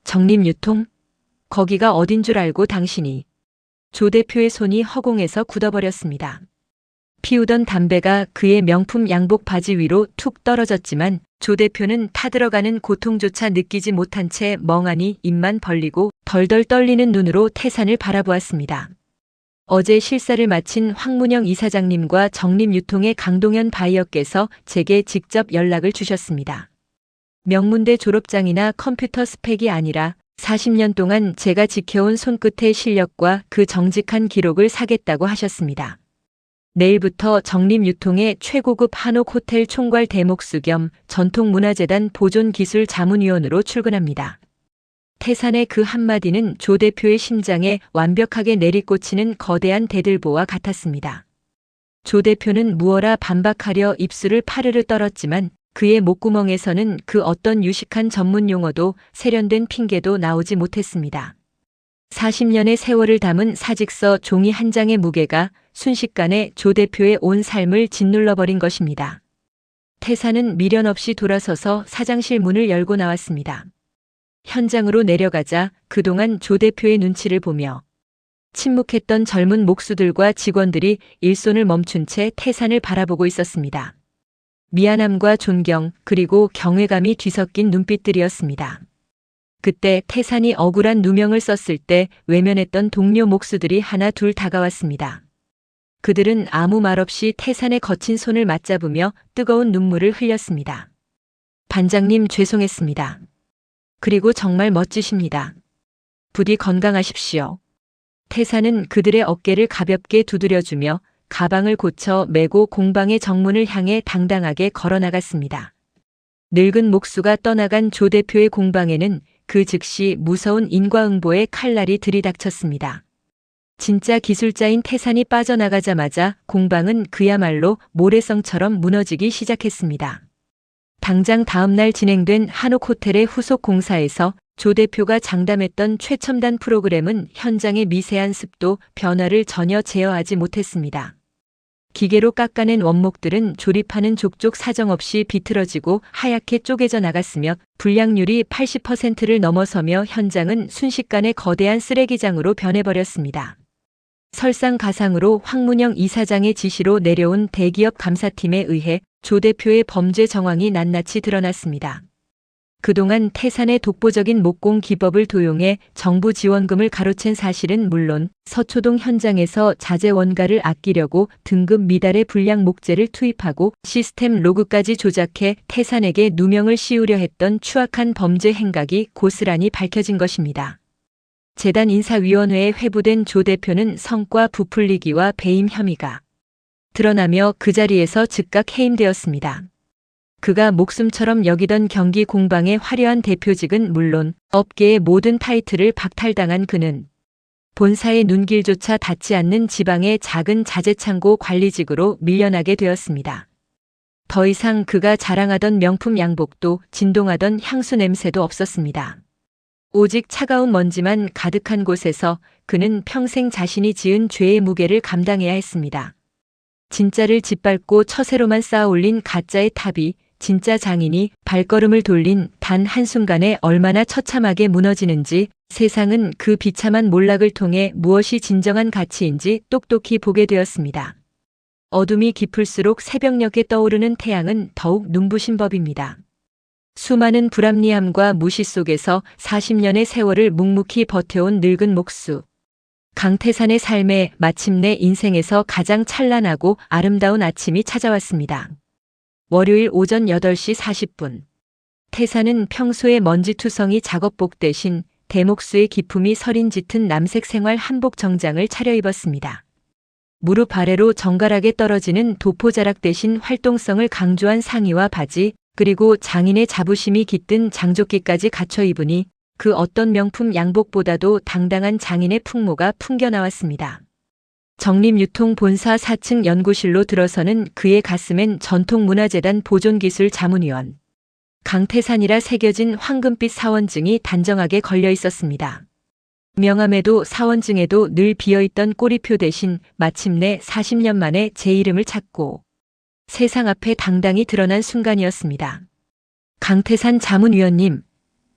정림유통? 거기가 어딘 줄 알고 당신이. 조 대표의 손이 허공에서 굳어버렸습니다. 피우던 담배가 그의 명품 양복 바지 위로 툭 떨어졌지만 조 대표는 타들어가는 고통조차 느끼지 못한 채 멍하니 입만 벌리고 덜덜 떨리는 눈으로 태산을 바라보았습니다. 어제 실사를 마친 황문영 이사장님과 정림유통의 강동현 바이어께서 제게 직접 연락을 주셨습니다. 명문대 졸업장이나 컴퓨터 스펙이 아니라 40년 동안 제가 지켜온 손끝의 실력과 그 정직한 기록을 사겠다고 하셨습니다. 내일부터 정림유통의 최고급 한옥 호텔 총괄 대목수 겸 전통문화재단 보존기술자문위원으로 출근합니다. 태산의 그 한마디는 조 대표의 심장에 완벽하게 내리꽂히는 거대한 대들보와 같았습니다. 조 대표는 무어라 반박하려 입술을 파르르 떨었지만 그의 목구멍에서는 그 어떤 유식한 전문 용어도 세련된 핑계도 나오지 못했습니다. 40년의 세월을 담은 사직서 종이 한 장의 무게가 순식간에 조 대표의 온 삶을 짓눌러버린 것입니다. 태산은 미련 없이 돌아서서 사장실 문을 열고 나왔습니다. 현장으로 내려가자 그동안 조 대표의 눈치를 보며 침묵했던 젊은 목수들과 직원들이 일손을 멈춘 채 태산을 바라보고 있었습니다. 미안함과 존경 그리고 경외감이 뒤섞인 눈빛들이었습니다. 그때 태산이 억울한 누명을 썼을 때 외면했던 동료 목수들이 하나 둘 다가왔습니다. 그들은 아무 말 없이 태산의 거친 손을 맞잡으며 뜨거운 눈물을 흘렸습니다. 반장님 죄송했습니다. 그리고 정말 멋지십니다. 부디 건강하십시오. 태산은 그들의 어깨를 가볍게 두드려주며 가방을 고쳐 메고 공방의 정문을 향해 당당하게 걸어나갔습니다. 늙은 목수가 떠나간 조 대표의 공방에는 그 즉시 무서운 인과응보의 칼날이 들이닥쳤습니다. 진짜 기술자인 태산이 빠져나가자마자 공방은 그야말로 모래성처럼 무너지기 시작했습니다. 당장 다음 날 진행된 한옥 호텔의 후속 공사에서 조 대표가 장담했던 최첨단 프로그램은 현장의 미세한 습도 변화를 전혀 제어하지 못했습니다. 기계로 깎아낸 원목들은 조립하는 족족 사정없이 비틀어지고 하얗게 쪼개져 나갔으며 불량률이 80%를 넘어서며 현장은 순식간에 거대한 쓰레기장으로 변해버렸습니다. 설상가상으로 황문영 이사장의 지시로 내려온 대기업 감사팀에 의해 조 대표의 범죄 정황이 낱낱이 드러났습니다. 그동안 태산의 독보적인 목공 기법을 도용해 정부 지원금을 가로챈 사실은 물론 서초동 현장에서 자재 원가를 아끼려고 등급 미달의 불량 목재를 투입하고 시스템 로그까지 조작해 태산에게 누명을 씌우려 했던 추악한 범죄 행각이 고스란히 밝혀진 것입니다. 재단 인사위원회에 회부된 조 대표는 성과 부풀리기와 배임 혐의가 드러나며 그 자리에서 즉각 해임되었습니다. 그가 목숨처럼 여기던 경기 공방의 화려한 대표직은 물론 업계의 모든 타이틀을 박탈당한 그는 본사의 눈길조차 닿지 않는 지방의 작은 자재창고 관리직으로 밀려나게 되었습니다. 더 이상 그가 자랑하던 명품 양복도 진동하던 향수 냄새도 없었습니다. 오직 차가운 먼지만 가득한 곳에서 그는 평생 자신이 지은 죄의 무게를 감당해야 했습니다. 진짜를 짓밟고 처세로만 쌓아올린 가짜의 탑이 진짜 장인이 발걸음을 돌린 단 한순간에 얼마나 처참하게 무너지는지 세상은 그 비참한 몰락을 통해 무엇이 진정한 가치인지 똑똑히 보게 되었습니다. 어둠이 깊을수록 새벽녘에 떠오르는 태양은 더욱 눈부신 법입니다. 수많은 불합리함과 무시 속에서 40년의 세월을 묵묵히 버텨온 늙은 목수. 강태산의 삶에 마침내 인생에서 가장 찬란하고 아름다운 아침이 찾아왔습니다. 월요일 오전 8시 40분. 태산은 평소의 먼지투성이 작업복 대신 대목수의 기품이 서린 짙은 남색 생활 한복 정장을 차려입었습니다. 무릎 아래로 정갈하게 떨어지는 도포자락 대신 활동성을 강조한 상의와 바지, 그리고 장인의 자부심이 깃든 장조끼까지 갖춰 입으니 그 어떤 명품 양복보다도 당당한 장인의 풍모가 풍겨나왔습니다. 정림유통본사 4층 연구실로 들어서는 그의 가슴엔 전통문화재단 보존기술 자문위원 강태산이라 새겨진 황금빛 사원증이 단정하게 걸려 있었습니다. 명함에도 사원증에도 늘 비어있던 꼬리표 대신 마침내 40년 만에 제 이름을 찾고 세상 앞에 당당히 드러난 순간이었습니다. 강태산 자문위원님,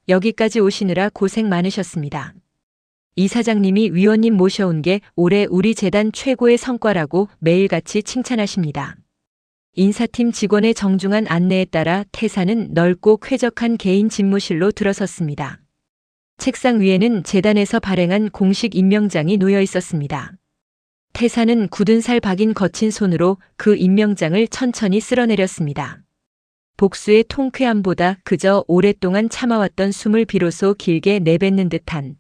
여기까지 오시느라 고생 많으셨습니다. 이사장님이 위원님 모셔온 게 올해 우리 재단 최고의 성과라고 매일같이 칭찬하십니다. 인사팀 직원의 정중한 안내에 따라 태산은 넓고 쾌적한 개인 집무실로 들어섰습니다. 책상 위에는 재단에서 발행한 공식 임명장이 놓여 있었습니다. 태산은 굳은 살 박인 거친 손으로 그 임명장을 천천히 쓸어내렸습니다. 복수의 통쾌함보다 그저 오랫동안 참아왔던 숨을 비로소 길게 내뱉는 듯한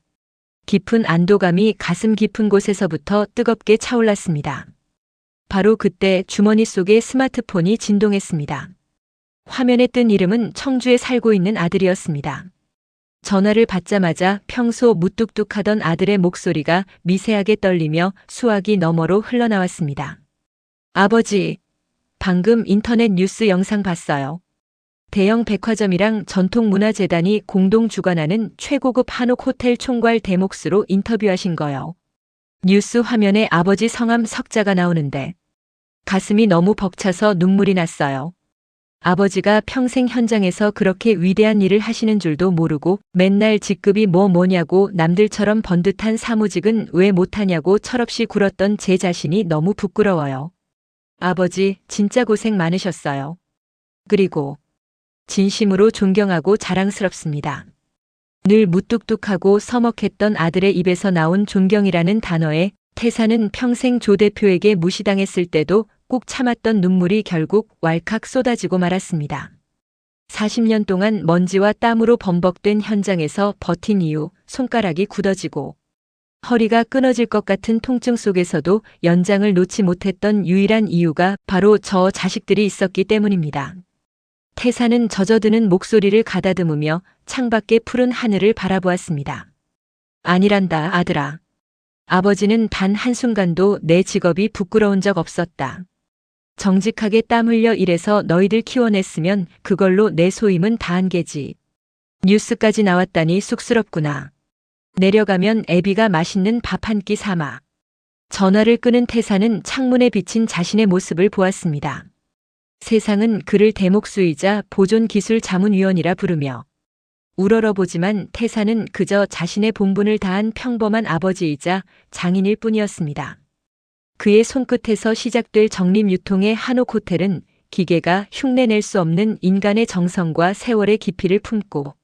깊은 안도감이 가슴 깊은 곳에서부터 뜨겁게 차올랐습니다. 바로 그때 주머니 속에 스마트폰이 진동했습니다. 화면에 뜬 이름은 청주에 살고 있는 아들이었습니다. 전화를 받자마자 평소 무뚝뚝하던 아들의 목소리가 미세하게 떨리며 수화기 너머로 흘러나왔습니다. 아버지, 방금 인터넷 뉴스 영상 봤어요. 대형 백화점이랑 전통문화재단이 공동 주관하는 최고급 한옥 호텔 총괄 대목수로 인터뷰하신 거요. 뉴스 화면에 아버지 성함 석자가 나오는데 가슴이 너무 벅차서 눈물이 났어요. 아버지가 평생 현장에서 그렇게 위대한 일을 하시는 줄도 모르고 맨날 직급이 뭐냐고 남들처럼 번듯한 사무직은 왜 못하냐고 철없이 굴었던 제 자신이 너무 부끄러워요. 아버지, 진짜 고생 많으셨어요. 그리고 진심으로 존경하고 자랑스럽습니다. 늘 무뚝뚝하고 서먹했던 아들의 입에서 나온 존경이라는 단어에 태산은 평생 조 대표에게 무시당했을 때도 꾹 참았던 눈물이 결국 왈칵 쏟아지고 말았습니다. 40년 동안 먼지와 땀으로 범벅된 현장에서 버틴 이유, 손가락이 굳어지고 허리가 끊어질 것 같은 통증 속에서도 연장을 놓지 못했던 유일한 이유가 바로 저 자식들이 있었기 때문입니다. 태산은 젖어드는 목소리를 가다듬으며 창밖의 푸른 하늘을 바라보았습니다. 아니란다, 아들아. 아버지는 단 한순간도 내 직업이 부끄러운 적 없었다. 정직하게 땀 흘려 일해서 너희들 키워냈으면 그걸로 내 소임은 다한 게지. 뉴스까지 나왔다니 쑥스럽구나. 내려가면 애비가 맛있는 밥 한 끼 삼아. 전화를 끄는 태산은 창문에 비친 자신의 모습을 보았습니다. 세상은 그를 대목수이자 보존기술 자문위원이라 부르며 우러러보지만 태산은 그저 자신의 본분을 다한 평범한 아버지이자 장인일 뿐이었습니다. 그의 손끝에서 시작될 적립유통의 한옥 호텔은 기계가 흉내낼 수 없는 인간의 정성과 세월의 깊이를 품고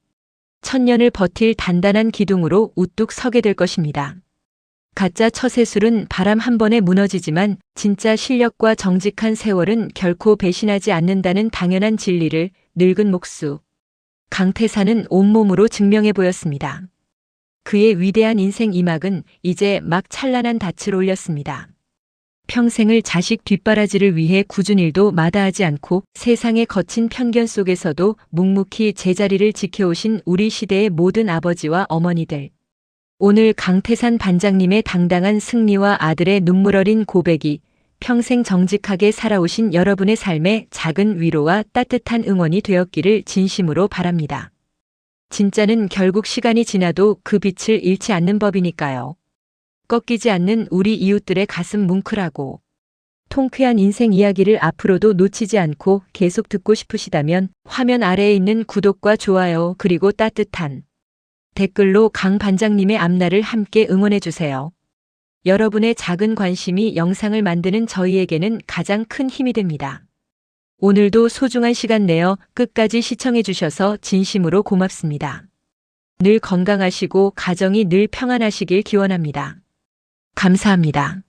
천년을 버틸 단단한 기둥으로 우뚝 서게 될 것입니다. 가짜 처세술은 바람 한 번에 무너지지만 진짜 실력과 정직한 세월은 결코 배신하지 않는다는 당연한 진리를 늙은 목수 강태산은 온몸으로 증명해 보였습니다. 그의 위대한 인생 이막은 이제 막 찬란한 닻을 올렸습니다. 평생을 자식 뒷바라지를 위해 굳은 일도 마다하지 않고 세상의 거친 편견 속에서도 묵묵히 제자리를 지켜오신 우리 시대의 모든 아버지와 어머니들. 오늘 강태산 반장님의 당당한 승리와 아들의 눈물 어린 고백이 평생 정직하게 살아오신 여러분의 삶에 작은 위로와 따뜻한 응원이 되었기를 진심으로 바랍니다. 진짜는 결국 시간이 지나도 그 빛을 잃지 않는 법이니까요. 꺾이지 않는 우리 이웃들의 가슴 뭉클하고 통쾌한 인생 이야기를 앞으로도 놓치지 않고 계속 듣고 싶으시다면 화면 아래에 있는 구독과 좋아요 그리고 따뜻한 댓글로 강 반장님의 앞날을 함께 응원해 주세요. 여러분의 작은 관심이 영상을 만드는 저희에게는 가장 큰 힘이 됩니다. 오늘도 소중한 시간 내어 끝까지 시청해 주셔서 진심으로 고맙습니다. 늘 건강하시고 가정이 늘 평안하시길 기원합니다. 감사합니다.